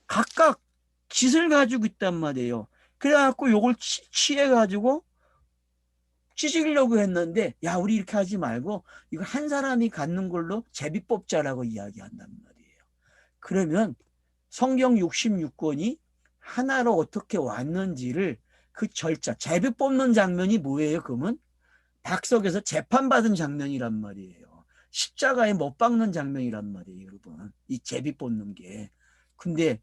각각 짓을 가지고 있단 말이에요. 그래갖고 요걸 취해가지고 찢으려고 했는데 야 우리 이렇게 하지 말고 이거 한 사람이 갖는 걸로 제비 뽑자라고 이야기한단 말이에요. 그러면 성경 66권이 하나로 어떻게 왔는지를 그 절차 제비 뽑는 장면이 뭐예요? 그러면 박석에서 재판받은 장면이란 말이에요. 십자가에 못 박는 장면이란 말이에요. 여러분 이 제비 뽑는 게. 근데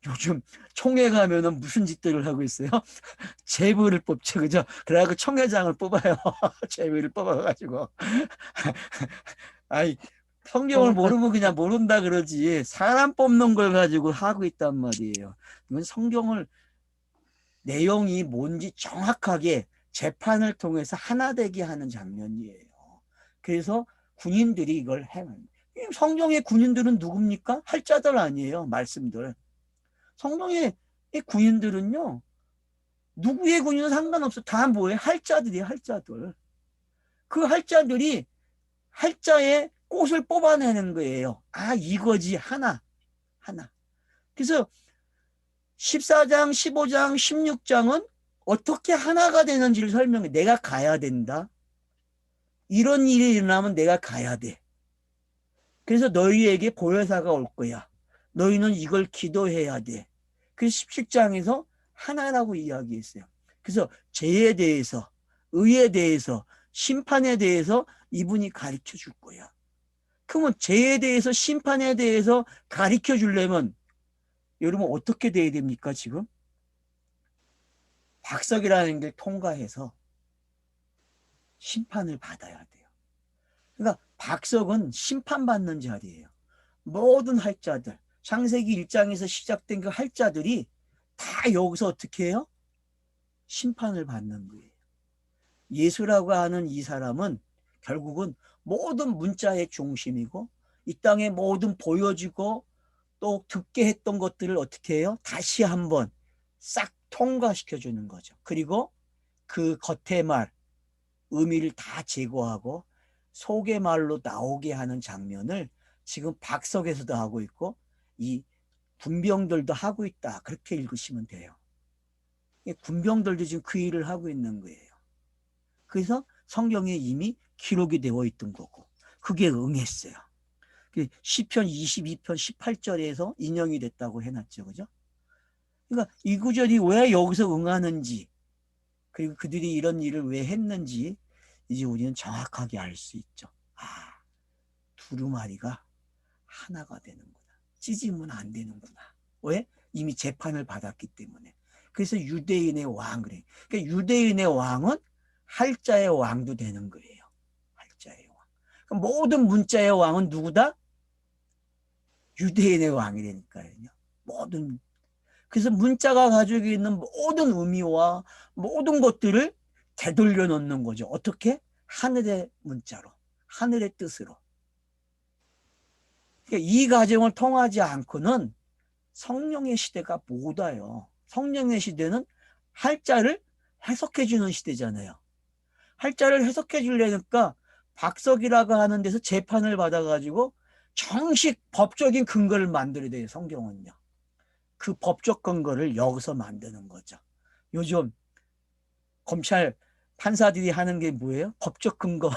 요즘 총회 가면은 무슨 짓들을 하고 있어요? 제비를 뽑죠, 그죠? 그래갖고 총회장을 뽑아요. 제비를 뽑아가지고. 아이, 성경을 모르면 그냥 모른다 그러지. 사람 뽑는 걸 가지고 하고 있단 말이에요. 이건 성경을 내용이 뭔지 정확하게 재판을 통해서 하나 되게 하는 장면이에요. 그래서 군인들이 이걸 행합니다. 성경의 군인들은 누굽니까? 할자들 아니에요, 말씀들. 성경의 군인들은요, 누구의 군인은 상관없어. 다 뭐예요? 할자들이에요, 할자들. 그 할자들이 할자의 꽃을 뽑아내는 거예요. 아, 이거지. 하나. 그래서 14장, 15장, 16장은 어떻게 하나가 되는지를 설명해. 내가 가야 된다. 이런 일이 일어나면 내가 가야 돼. 그래서 너희에게 보혜사가 올 거야. 너희는 이걸 기도해야 돼. 그래서 17장에서 하나라고 이야기했어요. 그래서 죄에 대해서, 의에 대해서, 심판에 대해서 이분이 가르쳐 줄 거야. 그러면 죄에 대해서, 심판에 대해서 가르쳐 주려면 여러분 어떻게 돼야 됩니까, 지금? 박석이라는 걸 통과해서 심판을 받아야 돼요. 그러니까 박석은 심판받는 자리예요. 모든 할자들, 창세기 1장에서 시작된 그 할자들이 다 여기서 어떻게 해요? 심판을 받는 거예요. 예수라고 하는 이 사람은 결국은 모든 문자의 중심이고 이 땅에 모든 보여지고 또 듣게 했던 것들을 어떻게 해요? 다시 한번 싹 통과시켜주는 거죠. 그리고 그 겉의 말, 의미를 다 제거하고 속의 말로 나오게 하는 장면을 지금 박석에서도 하고 있고 이 군병들도 하고 있다. 그렇게 읽으시면 돼요. 군병들도 지금 그 일을 하고 있는 거예요. 그래서 성경에 이미 기록이 되어 있던 거고 그게 응했어요. 시편 22편 18절에서 인용이 됐다고 해놨죠. 그죠? 그러니까 이 구절이 왜 여기서 응하는지 그리고 그들이 이런 일을 왜 했는지 이제 우리는 정확하게 알 수 있죠. 아, 두루마리가 하나가 되는구나. 찢으면 안 되는구나. 왜? 이미 재판을 받았기 때문에. 그래서 유대인의 왕 그래. 그러니까 유대인의 왕은 할자의 왕도 되는 거예요. 할자의 왕. 그럼 모든 문자의 왕은 누구다? 유대인의 왕이라니까요. 모든. 그래서 문자가 가지고 있는 모든 의미와 모든 것들을 되돌려 놓는 거죠. 어떻게? 하늘의 문자로, 하늘의 뜻으로. 그러니까 이 과정을 통하지 않고는 성령의 시대가 못 와요. 성령의 시대는 할자를 해석해 주는 시대잖아요. 할자를 해석해 주려니까 박석이라고 하는 데서 재판을 받아가지고 정식 법적인 근거를 만들어야 돼요. 성경은요. 그 법적 근거를 여기서 만드는 거죠. 요즘 검찰 판사들이 하는 게 뭐예요? 법적 근거.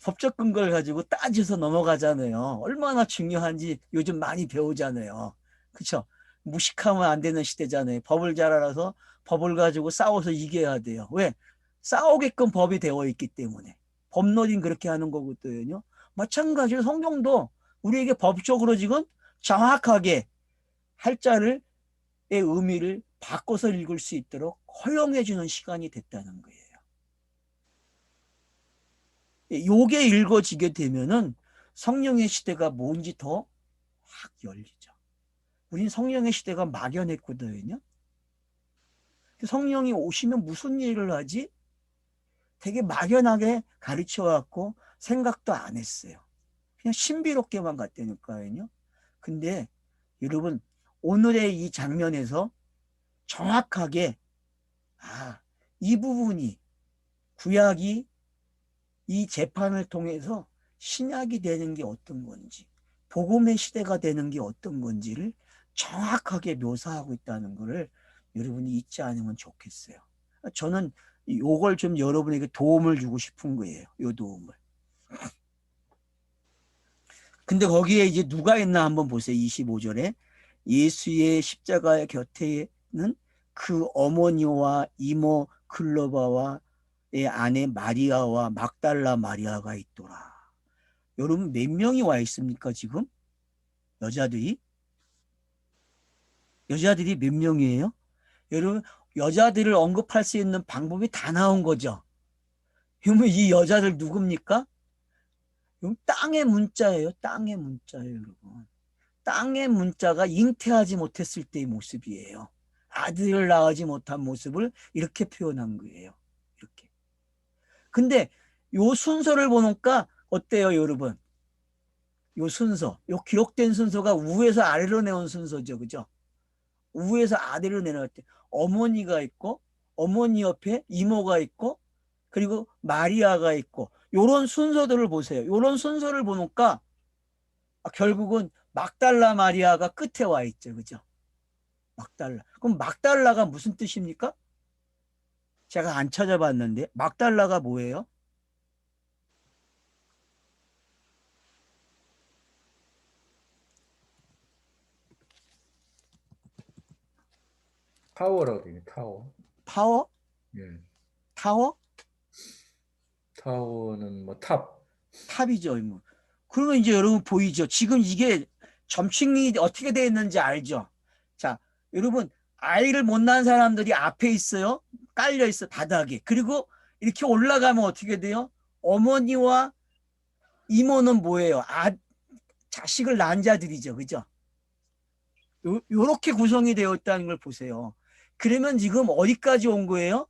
법적 근거를 가지고 따져서 넘어가잖아요. 얼마나 중요한지 요즘 많이 배우잖아요. 그렇죠? 무식하면 안 되는 시대잖아요. 법을 잘 알아서 법을 가지고 싸워서 이겨야 돼요. 왜? 싸우게끔 법이 되어 있기 때문에. 법노린 그렇게 하는 거거든요. 마찬가지로 성경도 우리에게 법적으로 지금 정확하게 할자를 의 의미를 바꿔서 읽을 수 있도록 허용해 주는 시간이 됐다는 거예요. 요게 읽어지게 되면은 성령의 시대가 뭔지 더 확 열리죠. 우린 성령의 시대가 막연했거든요. 성령이 오시면 무슨 일을 하지? 되게 막연하게 가르쳐 갖고 생각도 안 했어요. 그냥 신비롭게만 갔다니까요. 근데 여러분 오늘의 이 장면에서 정확하게 이 부분이 구약이 이 재판을 통해서 신약이 되는 게 어떤 건지, 복음의 시대가 되는 게 어떤 건지를 정확하게 묘사하고 있다는 것을 여러분이 잊지 않으면 좋겠어요. 저는 이걸 좀 여러분에게 도움을 주고 싶은 거예요. 이 도움을. 근데 거기에 이제 누가 있나 한번 보세요. 25절에 예수의 십자가의 곁에는 그 어머니와 이모 글로바와 의 아내 마리아와 막달라 마리아가 있더라. 여러분 몇 명이 와 있습니까 지금? 여자들이? 여자들이 몇 명이에요? 여러분 여자들을 언급할 수 있는 방법이 다 나온 거죠. 그러면 이 여자들 누굽니까? 땅의 문자예요. 땅의 문자예요, 여러분. 땅의 문자가 잉태하지 못했을 때의 모습이에요. 아들을 낳지 못한 모습을 이렇게 표현한 거예요. 이렇게. 근데 요 순서를 보니까 어때요, 여러분? 요 순서, 요 기록된 순서가 우에서 아래로 내온 순서죠, 그죠? 우에서 아래로 내려갈 때 어머니가 있고, 어머니 옆에 이모가 있고, 그리고 마리아가 있고, 요런 순서들을 보세요. 요런 순서를 보니까 결국은 막달라 마리아가 끝에 와 있죠, 그죠? 막달라. 그럼 막달라가 무슨 뜻입니까? 제가 안 찾아봤는데 막달라가 뭐예요?
타워라고 되네. 타워.
파워?
예.
타워?
타워는 뭐 탑.
탑이죠. 뭐. 그러면 이제 여러분 보이죠? 지금 이게 점칭이 어떻게 되어 있는지 알죠? 자, 여러분 아이를 못 낳은 사람들이 앞에 있어요. 깔려 있어 바닥에. 그리고 이렇게 올라가면 어떻게 돼요? 어머니와 이모는 뭐예요? 자식을 낳은 자들이죠. 그죠? 요렇게 구성이 되어 있다는 걸 보세요. 그러면 지금 어디까지 온 거예요?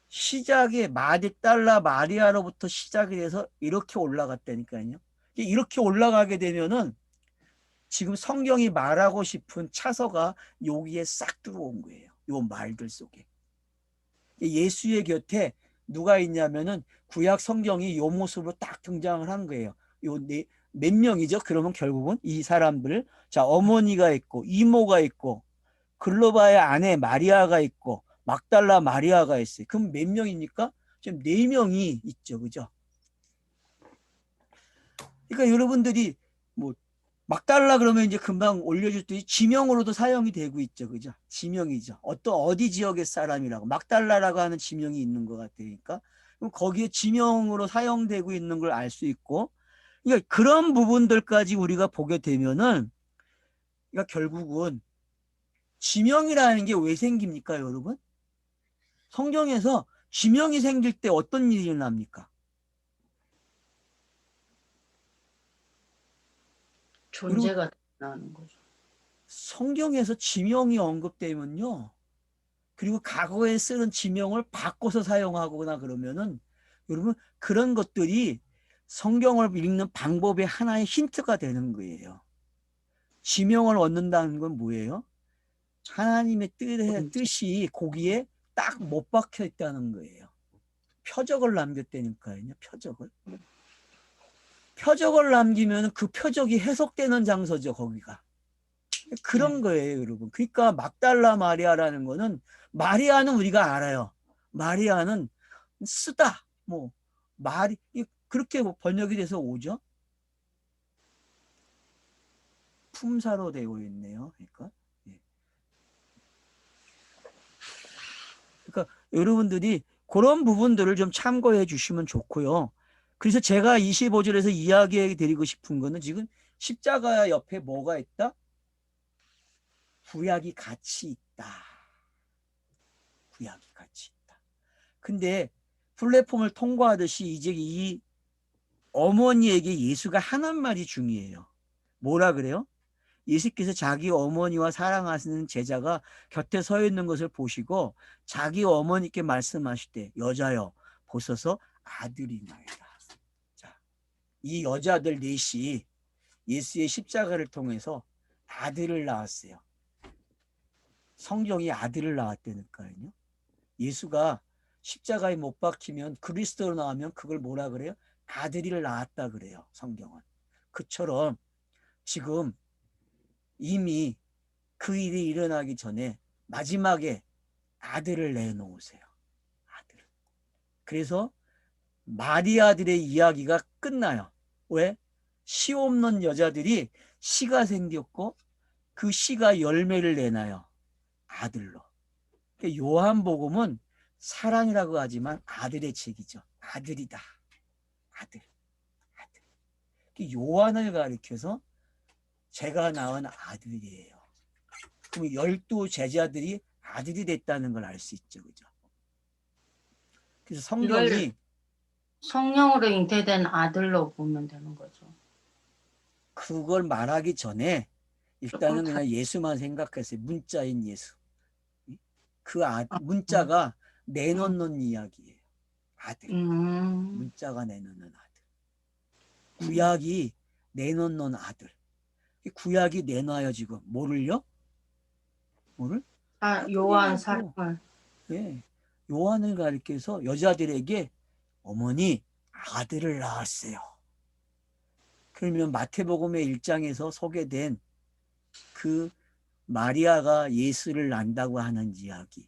시작이 마디달라 마리아로부터 시작이 돼서 이렇게 올라갔다니까요. 이렇게 올라가게 되면은 지금 성경이 말하고 싶은 차서가 여기에 싹 들어온 거예요. 요 말들 속에. 예수의 곁에 누가 있냐면은 구약 성경이 요 모습으로 딱 등장을 한 거예요. 몇 명이죠? 그러면 결국은 이 사람들, 자, 어머니가 있고, 이모가 있고, 글로바의 아내 마리아가 있고, 막달라 마리아가 있어요. 그럼 몇 명입니까? 지금 4명이 있죠. 그죠? 그러니까 여러분들이 뭐 막달라 그러면 이제 금방 올려줬더니 지명으로도 사용이 되고 있죠. 그죠? 지명이죠. 어디 지역의 사람이라고. 막달라라고 하는 지명이 있는 것 같으니까. 그럼 거기에 지명으로 사용되고 있는 걸 알 수 있고. 그러니까 그런 부분들까지 우리가 보게 되면은, 그러니까 결국은 지명이라는 게 왜 생깁니까, 여러분? 성경에서 지명이 생길 때 어떤 일이 일어납니까? 여러분,
존재가 나는 거죠.
성경에서 지명이 언급되면요. 그리고 과거에 쓰는 지명을 바꿔서 사용하거나 그러면은 여러분 그런 것들이 성경을 읽는 방법의 하나의 힌트가 되는 거예요. 지명을 얻는다는 건 뭐예요? 하나님의 뜻이 거기에 딱 못 박혀 있다는 거예요. 표적을 남겼다니까요. 표적을 남기면 그 표적이 해석되는 장소죠, 거기가. 그런 거예요, 여러분. 그러니까 막달라 마리아라는 거는, 마리아는 우리가 알아요. 마리아는 쓰다, 뭐 말이 그렇게 번역이 돼서 오죠. 품사로 되어 있네요. 그러니까 여러분들이 그런 부분들을 좀 참고해 주시면 좋고요. 그래서 제가 25절에서 이야기해 드리고 싶은 거는, 지금 십자가 옆에 뭐가 있다? 구약이 같이 있다. 구약이 같이 있다. 근데 플랫폼을 통과하듯이 이제 이 어머니에게 예수가 하는 말이 중요해요. 뭐라 그래요? 예수께서 자기 어머니와 사랑하시는 제자가 곁에 서 있는 것을 보시고 자기 어머니께 말씀하실 때, 여자여 보소서 아들이 나이다. 자, 이 여자들 넷이 예수의 십자가를 통해서 아들을 낳았어요. 성경이 아들을 낳았다니까요. 예수가 십자가에 못 박히면, 그리스도로 나오면 그걸 뭐라 그래요? 아들을 낳았다 그래요, 성경은. 그처럼 지금 이미 그 일이 일어나기 전에 마지막에 아들을 내놓으세요. 아들. 그래서 마리아들의 이야기가 끝나요. 왜? 씨 없는 여자들이 씨가 생겼고 그 씨가 열매를 내나요. 아들로. 요한복음은 사랑이라고 하지만 아들의 책이죠. 아들이다. 아들. 요한을 가리켜서 제가 낳은 아들이에요. 그럼 12 제자들이 아들이 됐다는 걸 알 수 있죠. 그죠? 그래서 성경이
성령으로 잉태된 아들로 보면 되는 거죠.
그걸 말하기 전에 일단은 그냥 예수만 생각했어요. 문자인 예수. 그 문자가 내놓는 이야기예요. 아들. 문자가 내놓는 아들. 구약이 내놓는 아들. 구약이 내놔요, 지금. 뭐를요? 뭐를?
요한 사랑을.
네. 요한을 가리켜서 여자들에게 어머니 아들을 낳았어요. 그러면 마태복음의 1장에서 소개된 그 마리아가 예수를 낳는다고 하는 이야기,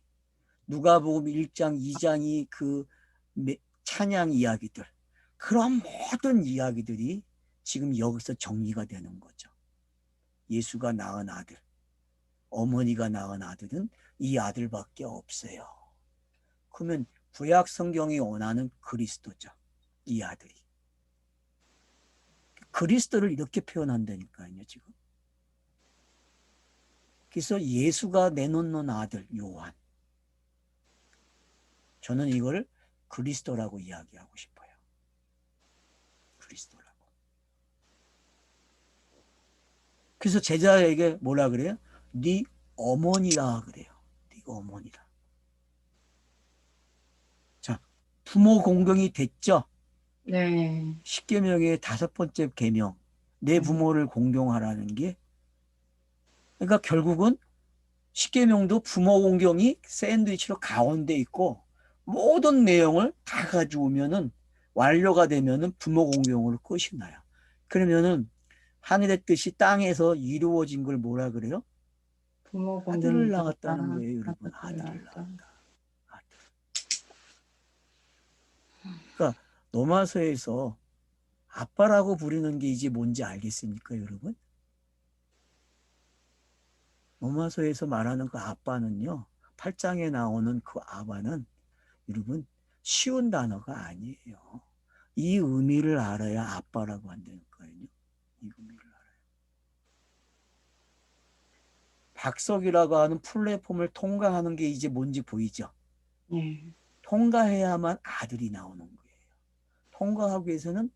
누가복음 1장, 2장이 그 찬양 이야기들, 그런 모든 이야기들이 지금 여기서 정리가 되는 거죠. 예수가 낳은 아들, 어머니가 낳은 아들은 이 아들밖에 없어요. 그러면 구약 성경이 원하는 그리스도죠. 이 아들이. 그리스도를 이렇게 표현한다니까요, 지금. 그래서 예수가 내놓는 아들, 요한. 저는 이걸 그리스도라고 이야기하고 싶어요. 그리스도라고. 그래서 제자에게 뭐라 그래요? 네 어머니라 그래요. 네 어머니라. 자, 부모 공경이 됐죠?
네.
10계명의 5번째 계명. 내 부모를 공경하라는 게, 그러니까 결국은 10계명도 부모 공경이 샌드위치로 가운데 있고 모든 내용을 다 가져오면은 완료가 되면은 부모 공경으로 끝이 나요. 그러면은 하늘의 뜻이 땅에서 이루어진 걸 뭐라 그래요?
부모
아들을 낳았다는 거예요, 여러분. 아들을 낳았다. 아들. 그러니까 로마서에서 아빠라고 부르는 게 이제 뭔지 알겠습니까, 여러분? 로마서에서 말하는 그 아빠는요, 8장에 나오는 그 아빠는 여러분 쉬운 단어가 아니에요. 이 의미를 알아야 아빠라고 한다는 거예요. 이 의미를 알아요. 박석이라고 하는 플랫폼을 통과하는 게 이제 뭔지 보이죠?
네.
통과해야만 아들이 나오는 거예요. 통과하기 위해서는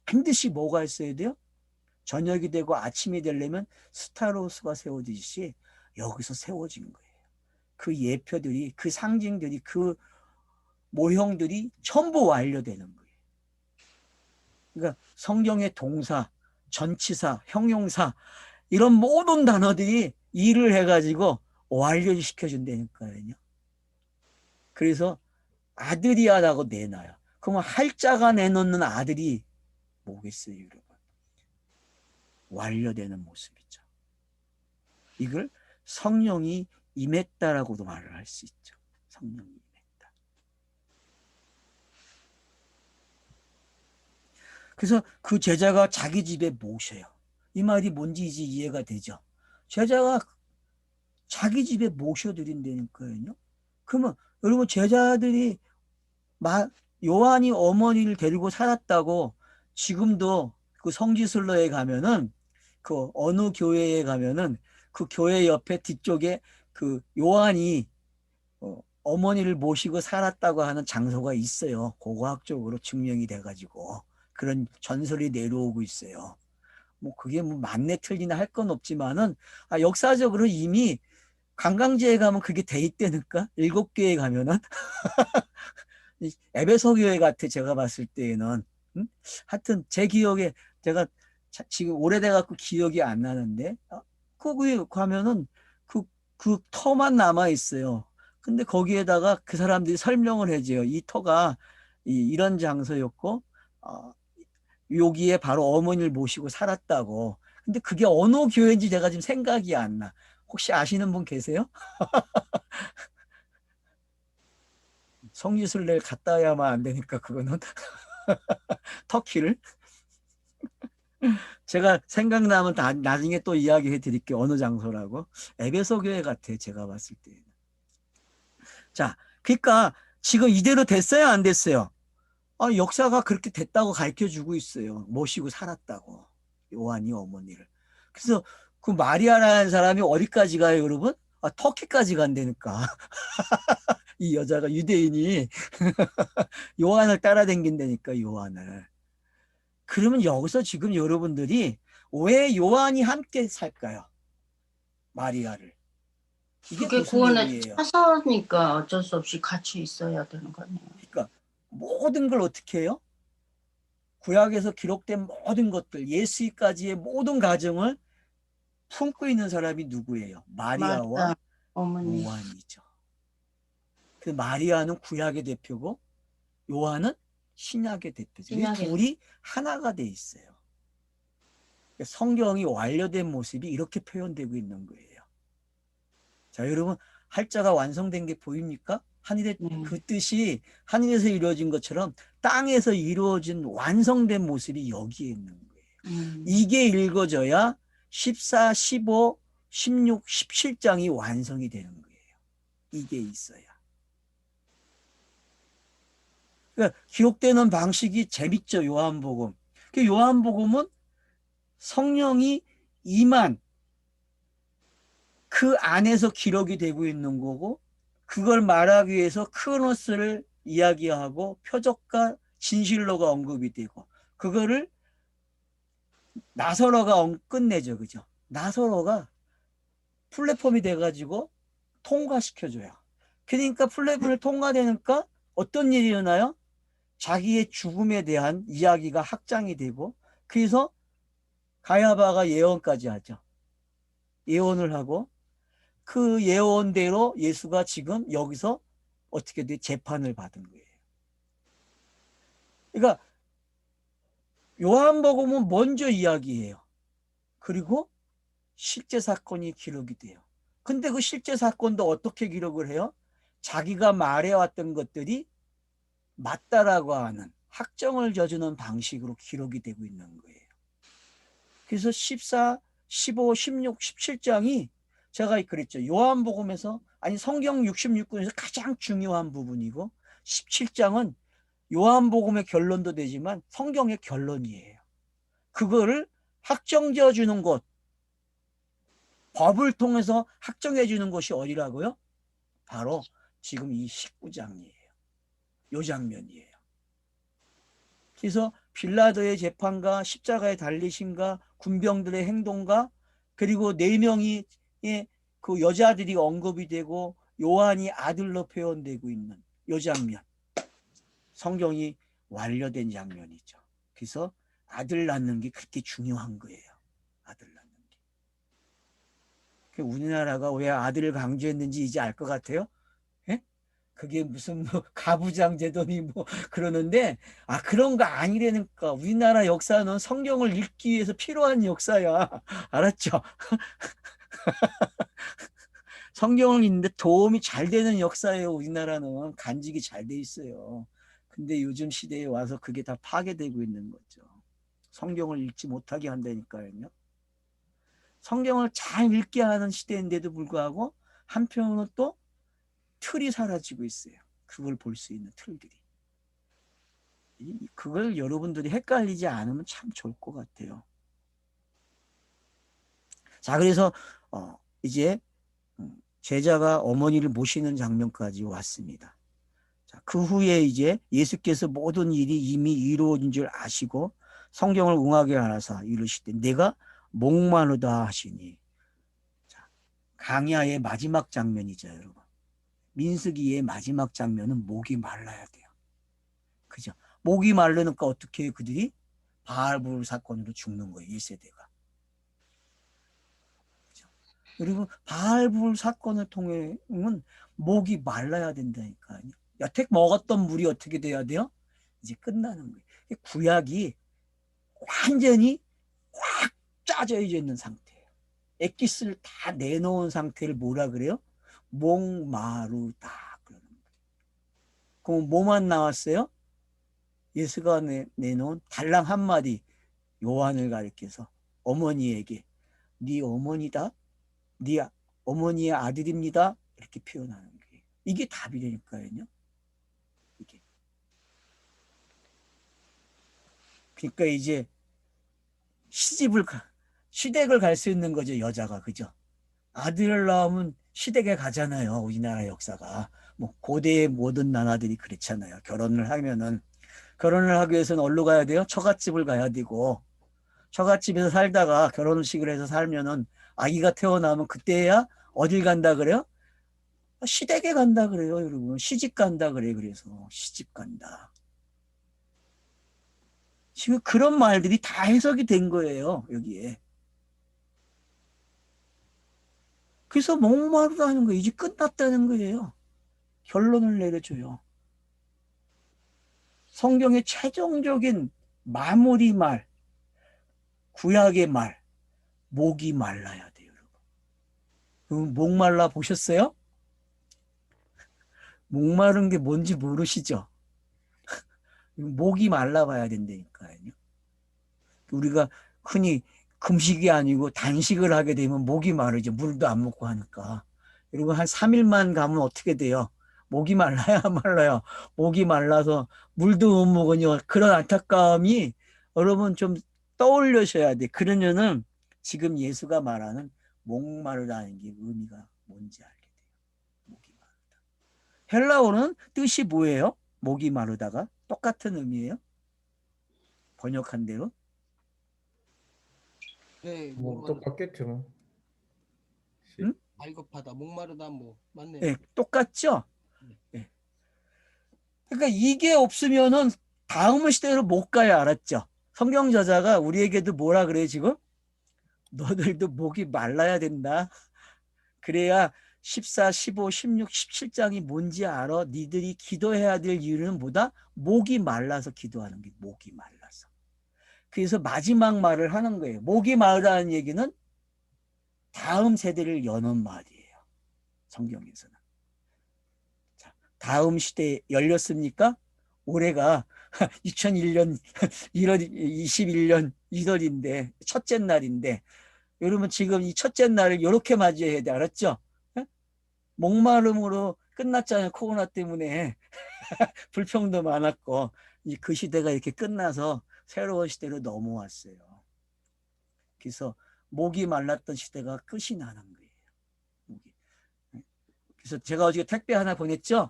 반드시 뭐가 있어야 돼요? 저녁이 되고 아침이 되려면 스타로스가 세워지듯이 여기서 세워진 거예요. 그 예표들이, 그 상징들이, 그 모형들이 전부 완료되는 거예요. 그러니까 성경의 동사, 전치사, 형용사, 이런 모든 단어들이 일을 해가지고 완료시켜준다니까요. 그래서 아들이야라고 내놔요. 그러면 할자가 내놓는 아들이 뭐겠어요, 여러분? 완료되는 모습이죠. 이걸 성령이 임했다라고도 말을 할 수 있죠. 성령이 임했다. 그래서 그 제자가 자기 집에 모셔요. 이 말이 뭔지 이제 이해가 되죠. 제자가 자기 집에 모셔드린다니까요. 그러면 여러분 제자들이 요한이 어머니를 데리고 살았다고 지금도 그 성지순례에 가면은 그 어느 교회에 가면은 그 교회 옆에 뒤쪽에 그 요한이 어머니를 모시고 살았다고 하는 장소가 있어요. 고고학적으로 증명이 돼가지고 그런 전설이 내려오고 있어요. 뭐 그게 뭐 맞네 틀리나 할 건 없지만은 역사적으로 이미 관광지에 가면 그게 돼 있다니까. 7교에 가면은 에베소 교회 같아 제가 봤을 때에는. 하여튼 제 기억에 제가 지금 오래돼 갖고 기억이 안 나는데 거기에 가면은 그 터만 남아 있어요. 근데 거기에다가 그 사람들이 설명을 해줘요. 이 터가 이런 장소였고 여기에 바로 어머니를 모시고 살았다고. 근데 그게 어느 교회인지 제가 지금 생각이 안 나. 혹시 아시는 분 계세요? 성지순례를 갔다 와야만 안 되니까 그거는 터키를 제가 생각나면 나중에 또 이야기해 드릴게요. 어느 장소라고. 에베소 교회 같아 제가 봤을 때는. 자, 그러니까 지금 이대로 됐어요, 안 됐어요? 역사가 그렇게 됐다고 가르쳐 주고 있어요. 모시고 살았다고. 요한이 어머니를. 그래서 그 마리아라는 사람이 어디까지 가요, 여러분? 터키까지 간다니까. 이 여자가 유대인이 요한을 따라다닌다니까, 요한을. 그러면 여기서 지금 여러분들이 왜 요한이 함께 살까요? 마리아를. 이게
그게
무슨
구원의
의미예요?
차서니까 어쩔 수 없이 같이 있어야 되는 거네요.
그러니까 모든 걸 어떻게 해요? 구약에서 기록된 모든 것들, 예수까지의 모든 가정을 품고 있는 사람이 누구예요? 마리아와
마리아 어머니.
요한이죠. 그 마리아는 구약의 대표고 요한은 신약의 대표죠. 이
신약의
둘이 하나가 돼 있어요. 성경이 완료된 모습이 이렇게 표현되고 있는 거예요. 자, 여러분 할자가 완성된 게 보입니까? 하늘의 그 뜻이 하늘에서 이루어진 것처럼 땅에서 이루어진 완성된 모습이 여기에 있는 거예요. 이게 읽어져야 14, 15, 16, 17장이 완성이 되는 거예요. 이게 있어야. 그러니까 기록되는 방식이 재밌죠. 요한복음. 그 요한복음은 성령이 임한 그 안에서 기록이 되고 있는 거고 그걸 말하기 위해서 크로노스를 이야기하고 표적과 진실로가 언급이 되고 그거를 나서로가 끝내죠. 그죠? 나서로가 플랫폼이 돼가지고 통과시켜줘요. 그러니까 플랫폼을 통과되니까 어떤 일이 일어나요? 자기의 죽음에 대한 이야기가 확장이 되고 그래서 가야바가 예언까지 하죠. 예언을 하고 그 예언대로 예수가 지금 여기서 어떻게 돼? 재판을 받은 거예요. 그러니까 요한복음은 먼저 이야기해요. 그리고 실제 사건이 기록이 돼요. 근데 그 실제 사건도 어떻게 기록을 해요? 자기가 말해왔던 것들이 맞다라고 하는 확정을 져주는 방식으로 기록이 되고 있는 거예요. 그래서 14, 15, 16, 17장이 제가 그랬죠. 요한복음에서 아니 성경 66권에서 가장 중요한 부분이고 17장은 요한복음의 결론도 되지만 성경의 결론이에요. 그거를 확정지어 주는 것, 법을 통해서 확정해 주는 것이 어디라고요? 바로 지금 이 19장이에요. 요 장면이에요. 그래서 빌라도의 재판과 십자가의 달리심과 군병들의 행동과 그리고 4명이 그 여자들이 언급이 되고 요한이 아들로 표현되고 있는 요 장면. 성경이 완료된 장면이죠. 그래서 아들 낳는 게 그렇게 중요한 거예요. 아들 낳는 게. 우리나라가 왜 아들을 강조했는지 이제 알 것 같아요? 예? 그게 무슨 뭐 가부장제도니 뭐 그러는데 그런 거 아니라니까. 우리나라 역사는 성경을 읽기 위해서 필요한 역사야. 알았죠? 성경을 읽는데 도움이 잘 되는 역사예요. 우리나라는 간직이 잘 돼 있어요. 근데 요즘 시대에 와서 그게 다 파괴되고 있는 거죠. 성경을 읽지 못하게 한다니까요. 성경을 잘 읽게 하는 시대인데도 불구하고 한편으로는 또 틀이 사라지고 있어요. 그걸 볼 수 있는 틀들이. 그걸 여러분들이 헷갈리지 않으면 참 좋을 것 같아요. 자, 그래서 이제 제자가 어머니를 모시는 장면까지 왔습니다. 자, 그 후에 이제 예수께서 모든 일이 이미 이루어진 줄 아시고 성경을 응하게 하라사 이르시되 내가 목마르다 하시니. 자, 강야의 마지막 장면이죠, 여러분. 민수기의 마지막 장면은 목이 말라야 돼요. 그죠? 목이 마르니까 어떻게 해요? 그들이 바알불 사건으로 죽는 거예요, 1세대가. 그죠? 그리고 바알불 사건을 통해는 목이 말라야 된다니까요. 여태 먹었던 물이 어떻게 돼야 돼요? 이제 끝나는 거예요. 구약이 완전히 꽉 짜져져 있는 상태예요. 엑기스를 다 내놓은 상태를 뭐라 그래요? 목마르다 그러는 거예요. 그럼 뭐만 나왔어요? 예수가 내놓은 달랑 한마디, 요한을 가리켜서 어머니에게 네 어머니다, 네 어머니의 아들입니다, 이렇게 표현하는 거예요. 이게 답이라니까요. 이게. 그러니까 이제 시댁을 갈 수 있는 거죠, 여자가. 그죠? 아들을 낳으면 시댁에 가잖아요. 우리나라 역사가 뭐 고대의 모든 나라들이 그렇잖아요. 결혼을 하기 위해서는 어디로 가야 돼요? 처갓집을 가야 되고, 처갓집에서 살다가 결혼식을 해서 살면은 아기가 태어나면 그때야 어딜 간다 그래요? 시댁에 간다 그래요, 여러분. 시집 간다 그래요. 그래서 시집 간다. 지금 그런 말들이 다 해석이 된 거예요, 여기에. 그래서 목마르다는 거예요. 이제 끝났다는 거예요. 결론을 내려줘요. 성경의 최종적인 마무리 말, 구약의 말, 목이 말라야 돼요, 여러분. 목 말라 보셨어요? 목 마른 게 뭔지 모르시죠? 목이 말라봐야 된다니까요. 우리가 흔히 금식이 아니고 단식을 하게 되면 목이 마르죠. 물도 안 먹고 하니까. 여러분 한 3일만 가면 어떻게 돼요? 목이 말라야 말라요. 목이 말라서 물도 못 먹으니 그런 안타까움이 여러분 좀 떠올려셔야 돼. 그러면은 지금 예수가 말하는 목마르다는 게 의미가 뭔지 알게 돼요. 목이 마르다. 헬라어는 뜻이 뭐예요? 목이 마르다가 똑같은 의미예요? 번역한 대로?
네,
뭐
목마르다,
똑같겠죠. 뭐.
응?
발급하다, 목마르다, 뭐 맞네요.
네, 똑같죠? 네. 그러니까 이게 없으면은 다음 시대로 못 가요, 알았죠? 성경 저자가 우리에게도 뭐라 그래요, 지금? 너들도 목이 말라야 된다. 그래야 14, 15, 16, 17장이 뭔지 알아. 니들이 기도해야 될 이유는 뭐다? 목이 말라서 기도하는 게 목이 말라서. 그래서 마지막 말을 하는 거예요. 목이 마르다는 얘기는 다음 세대를 여는 말이에요. 성경에서는. 자, 다음 시대에 열렸습니까? 올해가 2001년 1월 21년 1월인데 첫째 날인데 여러분 지금 이 첫째 날을 이렇게 맞이해야 돼. 알았죠? 목마름으로 끝났잖아요. 코로나 때문에 불평도 많았고 그 시대가 이렇게 끝나서 새로운 시대로 넘어왔어요. 그래서 목이 말랐던 시대가 끝이 나는 거예요. 목이. 그래서 제가 어저께 택배 하나 보냈죠?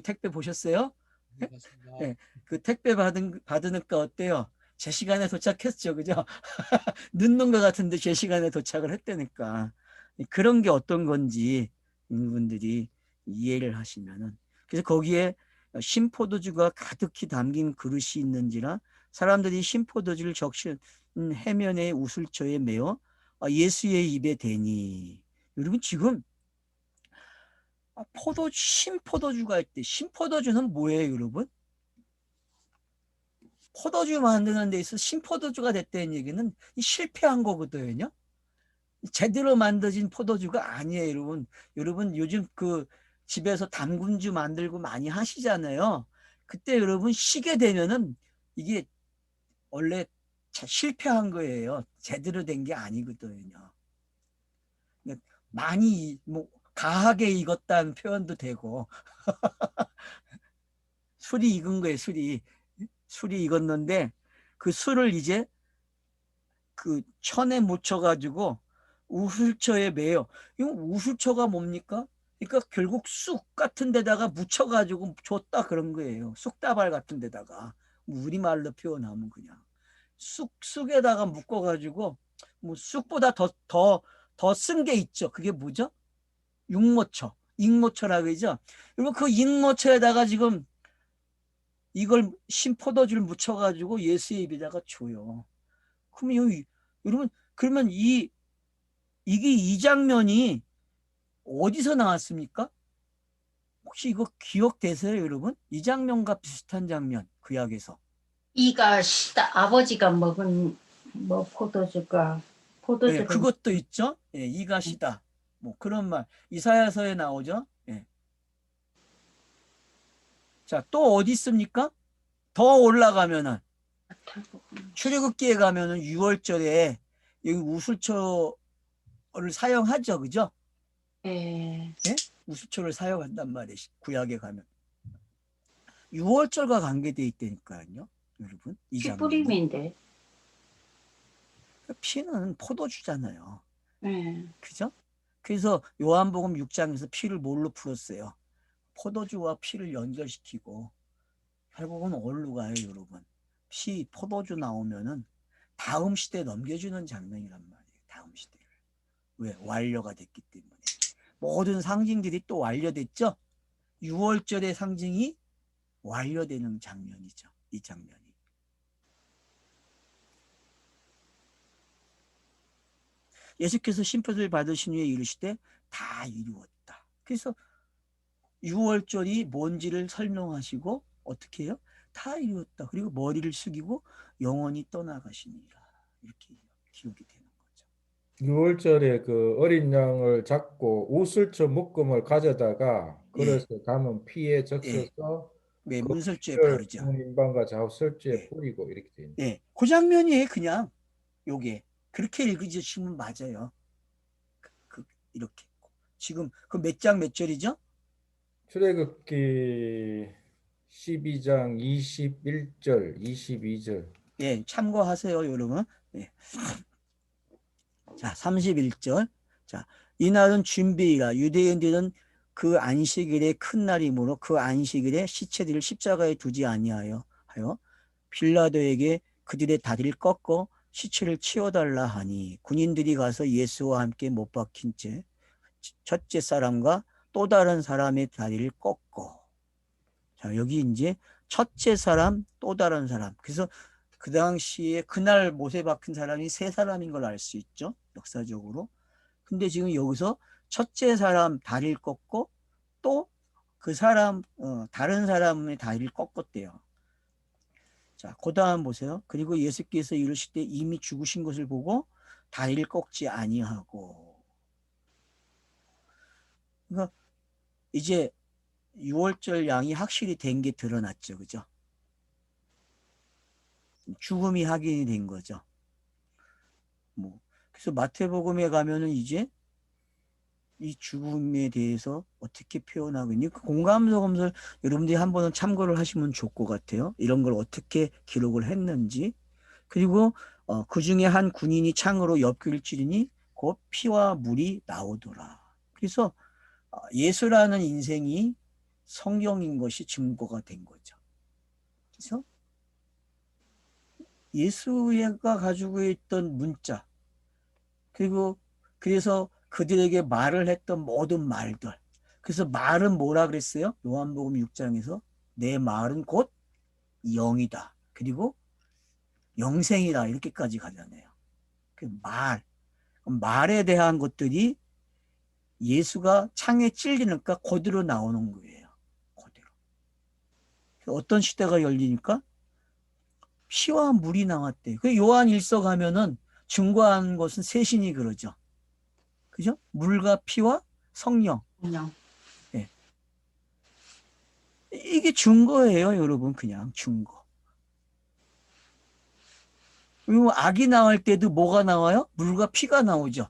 택배 보셨어요?
네, 맞습니다.
네, 그 택배 받으니까 어때요? 제 시간에 도착했죠, 그죠? 늦는 것 같은데 제 시간에 도착을 했다니까. 그런 게 어떤 건지 분들이 이해를 하시면은. 그래서 거기에 신포도주가 가득히 담긴 그릇이 있는지라 사람들이 신포도주를 적신 해면의 우슬초에 메어 예수의 입에 대니. 여러분 지금 신포도주가 있대. 신포도주는 뭐예요, 여러분? 포도주 만드는 데 있어 신포도주가 됐다는 얘기는 실패한 거거든요. 제대로 만들어진 포도주가 아니에요, 여러분. 여러분 요즘 그 집에서 담금주 만들고 많이 하시잖아요. 그때 여러분 시게 되면은 이게 원래 실패한 거예요. 제대로 된 게 아니거든요. 많이 뭐 가하게 익었다는 표현도 되고 술이 익은 거예요. 술이 익었는데 그 술을 이제 그 천에 묻혀가지고 우술초에 매요. 이거 우술초가 뭡니까? 그러니까 결국 쑥 같은 데다가 묻혀가지고 줬다 그런 거예요. 쑥다발 같은 데다가 우리말로 표현하면 그냥 쑥에다가 묶어가지고 뭐 쑥보다 더 쓴 게 있죠. 그게 뭐죠? 육모초, 익모초라고 그러죠. 그리고 그 익모초에다가 지금 이걸 신포도주를 묻혀가지고 예수의 입에다가 줘요. 그러면 여러분 그러면 이게 이 장면이 어디서 나왔습니까? 혹시 이거 기억되세요, 여러분? 이 장면과 비슷한 장면, 구약에서.
이가 시다 아버지가 먹은 뭐
네,
포도주를
그것도 있죠. 예, 이가 시다. 뭐 그런 말 이사야서에 나오죠. 예. 자, 또 어디 있습니까? 더 올라가면은 출애굽기에 가면은 6월절에 여기 우슬초를 사용하죠, 그죠?
예.
예? 우슬초를 사용한단 말이에요. 구약에 가면 6월절과 관계돼 있다니까요, 여러분. 이 장면이.
피부림인데.
피는 포도주잖아요,
예.
그죠? 그래서 요한복음 6장에서 피를 뭘로 풀었어요? 포도주와 피를 연결시키고 결국은 어디로 가요, 여러분? 포도주 나오면은 다음 시대에 넘겨주는 장면이란 말이에요. 다음 시대를. 왜? 완료가 됐기 때문에. 모든 상징들이 또 완료됐죠? 6월절의 상징이 완료되는 장면이죠. 이 장면이. 예수께서 심표를 받으신 후에 이르시되 다 이루었다. 그래서 6월절이 뭔지를 설명하시고 어떻게 해요? 다 이루었다. 그리고 머리를 숙이고 영원히 떠나가시니라. 이렇게 기록이 되는 거죠.
6월절에 그 어린 양을 잡고 우슬초 묶음을 가져다가
예,
그릇에 담은 피에
예.
적셔서
왜
그
문설주에
피를
바르죠.
문인방과 좌우설주에
예,
뿌리고 이렇게 돼 있는.
예. 그 장면이 그냥 요게 그렇게 읽으시면 맞아요. 그 이렇게 지금 그 몇 장 몇 절이죠?
출애굽기 12장 21절, 22절.
예, 참고하세요, 여러분. 예. 자, 31절. 자, 이날은 준비일이라 유대인들은 그 안식일에 큰 날이므로 그 안식일에 시체들을 십자가에 두지 아니하여 빌라도에게 그들의 다리를 꺾어 시체를 치워달라 하니 군인들이 가서 예수와 함께 못 박힌 채 첫째 사람과 또 다른 사람의 다리를 꺾고. 자, 여기 이제 첫째 사람, 또 다른 사람. 그래서 그 당시에 그날 못에 박힌 사람이 세 사람인 걸 알 수 있죠. 역사적으로. 근데 지금 여기서 첫째 사람 다리를 꺾고 또 그 사람, 다른 사람의 다리를 꺾었대요. 자, 그 다음 보세요. 그리고 예수께서 이르실 때 이미 죽으신 것을 보고 다리를 꺾지 아니하고. 그러니까 이제 6월절 양이 확실히 된 게 드러났죠. 그죠? 죽음이 확인이 된 거죠. 뭐 그래서 마태복음에 가면은 이제 이 죽음에 대해서 어떻게 표현하고 있니? 그 공감독음을 여러분들이 한 번은 참고를 하시면 좋을 것 같아요. 이런 걸 어떻게 기록을 했는지. 그리고 그 중에 한 군인이 창으로 옆귀를 찌르니 곧 피와 물이 나오더라. 그래서 예수라는 인생이 성경인 것이 증거가 된 거죠. 그래서 예수가 가지고 있던 문자, 그리고 그래서 그들에게 말을 했던 모든 말들. 그래서 말은 뭐라 그랬어요? 요한복음 6장에서 내 말은 곧 영이다. 그리고 영생이다. 이렇게까지 가잖아요. 그 말에 대한 것들이 예수가 창에 찔리니까 그대로 나오는 거예요. 그대로. 어떤 시대가 열리니까 피와 물이 나왔대. 그 요한 1서 가면은 증거한 것은 셋이니 그러죠. 그죠? 물과 피와 성령.
그냥
예. 이게 증거예요, 여러분. 그냥 증거. 그리고 아기 나올 때도 뭐가 나와요? 물과 피가 나오죠.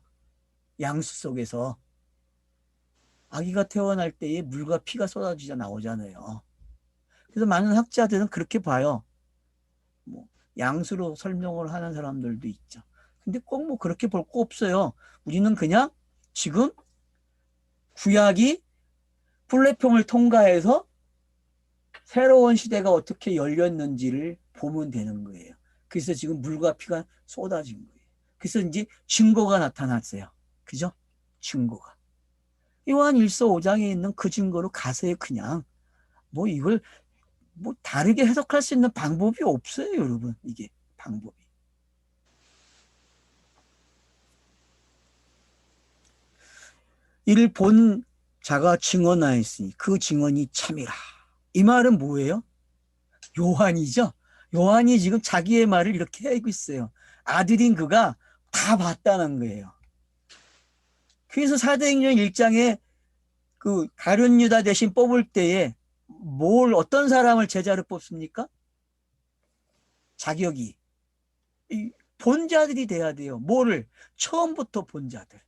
양수 속에서. 아기가 태어날 때에 물과 피가 쏟아지자 나오잖아요. 그래서 많은 학자들은 그렇게 봐요. 뭐 양수로 설명을 하는 사람들도 있죠. 근데 꼭 뭐 그렇게 볼 거 없어요. 우리는 그냥 지금 구약이 플랫폼을 통과해서 새로운 시대가 어떻게 열렸는지를 보면 되는 거예요. 그래서 지금 물과 피가 쏟아진 거예요. 그래서 이제 증거가 나타났어요. 그죠? 증거가. 요한 1서 5장에 있는 그 증거로 가세요. 그냥 뭐 이걸 뭐 다르게 해석할 수 있는 방법이 없어요, 여러분. 이게 방법이. 이를 본 자가 증언하였으니 그 증언이 참이라. 이 말은 뭐예요? 요한이죠. 요한이 지금 자기의 말을 이렇게 하고 있어요. 아들인 그가 다 봤다는 거예요. 그래서 사도행전 1장에 그 가룟 유다 대신 뽑을 때에 어떤 사람을 제자로 뽑습니까? 자격이 본자들이 돼야 돼요. 뭐를? 처음부터 본자들.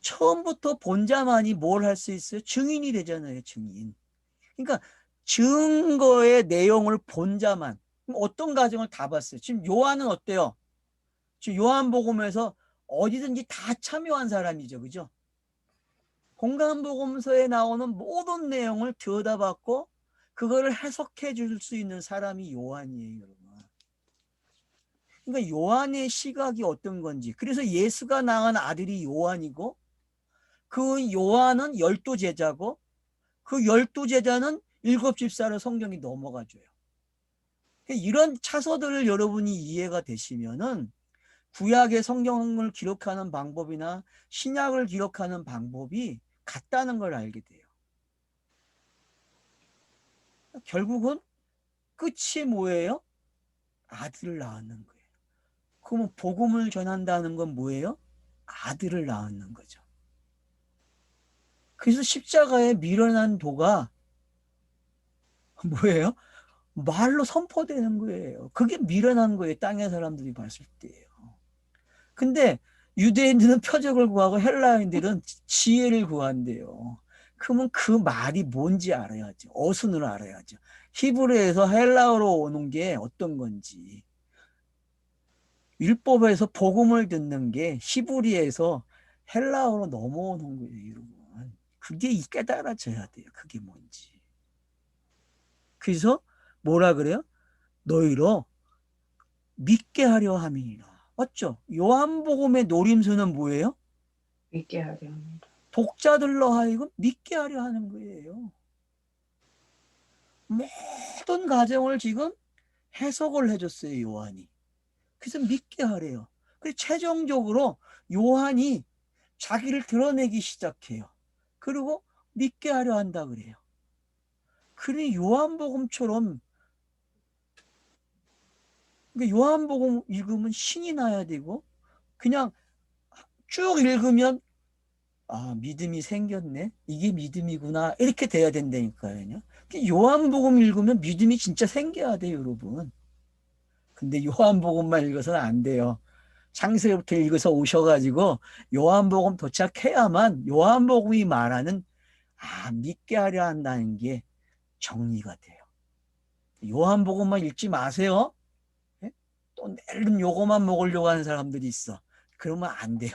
처음부터 본자만이 뭘 할 수 있어요? 증인이 되잖아요. 증인. 그러니까 증거의 내용을 본자만. 어떤 가정을 다 봤어요. 지금 요한은 어때요? 지금 요한복음에서 어디든지 다 참여한 사람이죠. 그죠? 공간복음서에 나오는 모든 내용을 들여다봤고 그거를 해석해 줄 수 있는 사람이 요한이에요, 여러분. 그러니까 요한의 시각이 어떤 건지. 그래서 예수가 낳은 아들이 요한이고 그 요한은 12제자고 그 12제자는 7집사로 성경이 넘어가줘요. 이런 차서들을 여러분이 이해가 되시면은 구약의 성경을 기록하는 방법이나 신약을 기록하는 방법이 같다는 걸 알게 돼요. 결국은 끝이 뭐예요? 아들을 낳는 거예요. 그러면 복음을 전한다는 건 뭐예요? 아들을 낳는 거죠. 그래서 십자가에 미련한 도가 뭐예요? 말로 선포되는 거예요. 그게 미련한 거예요. 땅의 사람들이 봤을 때예요. 근데 유대인들은 표적을 구하고 헬라인들은 지혜를 구한대요. 그러면 그 말이 뭔지 알아야죠. 어순을 알아야죠. 히브리에서 헬라어로 오는 게 어떤 건지. 율법에서 복음을 듣는 게 히브리에서 헬라어로 넘어오는 거예요, 여러분. 그게 깨달아져야 돼요. 그게 뭔지. 그래서 뭐라 그래요? 너희로 믿게 하려 함이니라. 맞죠? 요한복음의 노림수는 뭐예요?
믿게 하려 합니다.
독자들로 하여금 믿게 하려 하는 거예요. 모든 가정을 지금 해석을 해줬어요, 요한이. 그래서 믿게 하래요. 그래서 최종적으로 요한이 자기를 드러내기 시작해요. 그리고 믿게 하려 한다 그래요. 그러니 요한복음처럼, 그러니까 요한복음 읽으면 신이 나야 되고 그냥 쭉 읽으면 믿음이 생겼네. 이게 믿음이구나. 이렇게 돼야 된다니까요. 요한복음 읽으면 믿음이 진짜 생겨야 돼요, 여러분. 근데 요한복음만 읽어서는 안 돼요. 창세기부터 읽어서 오셔가지고 요한복음 도착해야만 요한복음이 말하는 믿게 하려 한다는 게 정리가 돼요. 요한복음만 읽지 마세요. 또 내일은 요거만 먹으려고 하는 사람들이 있어. 그러면 안 돼요.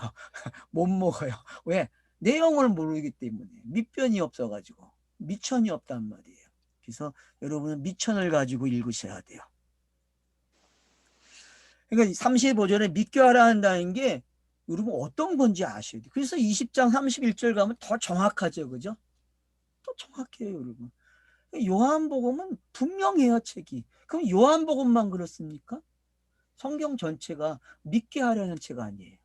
못 먹어요. 왜? 내용을 모르기 때문에. 밑변이 없어가지고. 미천이 없단 말이에요. 그래서 여러분은 미천을 가지고 읽으셔야 돼요. 그러니까 35절에 믿게 하라 한다는 게 여러분 어떤 건지 아셔야 돼요. 그래서 20장 31절 가면 더 정확하죠. 그죠? 더 정확해요, 여러분. 요한복음은 분명해요, 책이. 그럼 요한복음만 그렇습니까? 성경 전체가 믿게 하려는 책 아니에요.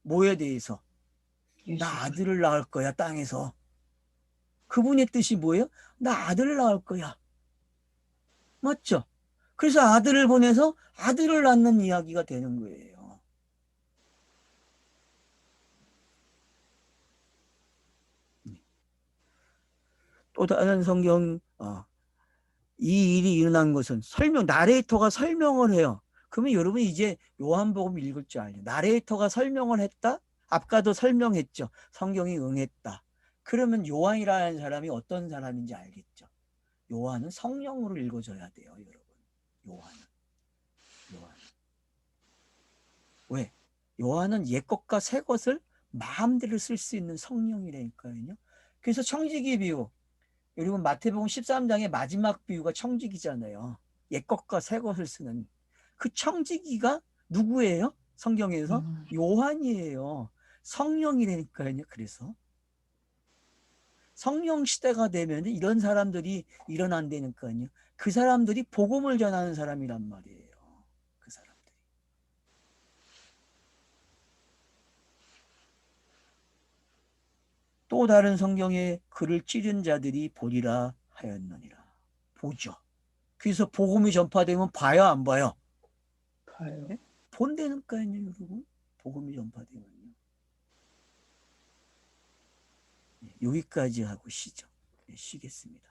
뭐에 대해서? 나
예수.
아들을 낳을 거야, 땅에서. 그분의 뜻이 뭐예요? 나 아들을 낳을 거야. 맞죠? 그래서 아들을 보내서 아들을 낳는 이야기가 되는 거예요. 또 다른 성경, 이 일이 일어난 것은 나레이터가 설명을 해요. 그러면 여러분 이제 요한복음 읽을 줄 알죠. 나레이터가 설명을 했다? 아까도 설명했죠. 성경이 응했다. 그러면 요한이라는 사람이 어떤 사람인지 알겠죠. 요한은 성령으로 읽어줘야 돼요, 여러분. 요한은. 왜? 요한은 옛 것과 새 것을 마음대로 쓸 수 있는 성령이라니까요. 그래서 청지기 비유, 여러분 마태복음 13장의 마지막 비유가 청지기잖아요. 옛 것과 새 것을 쓰는 그 청지기가 누구예요? 성경에서 요한이에요. 성령이라니까요. 그래서 성령 시대가 되면 이런 사람들이 일어난다니까요. 그 사람들이 복음을 전하는 사람이란 말이에요. 그 사람들이. 또 다른 성경에 그를 찌른 자들이 보리라 하였느니라. 보죠. 그래서 복음이 전파되면 봐요, 안 봐요?
봐요.
네? 본다니까요, 여러분. 복음이 전파되면요. 여기까지 하고 쉬죠. 쉬겠습니다.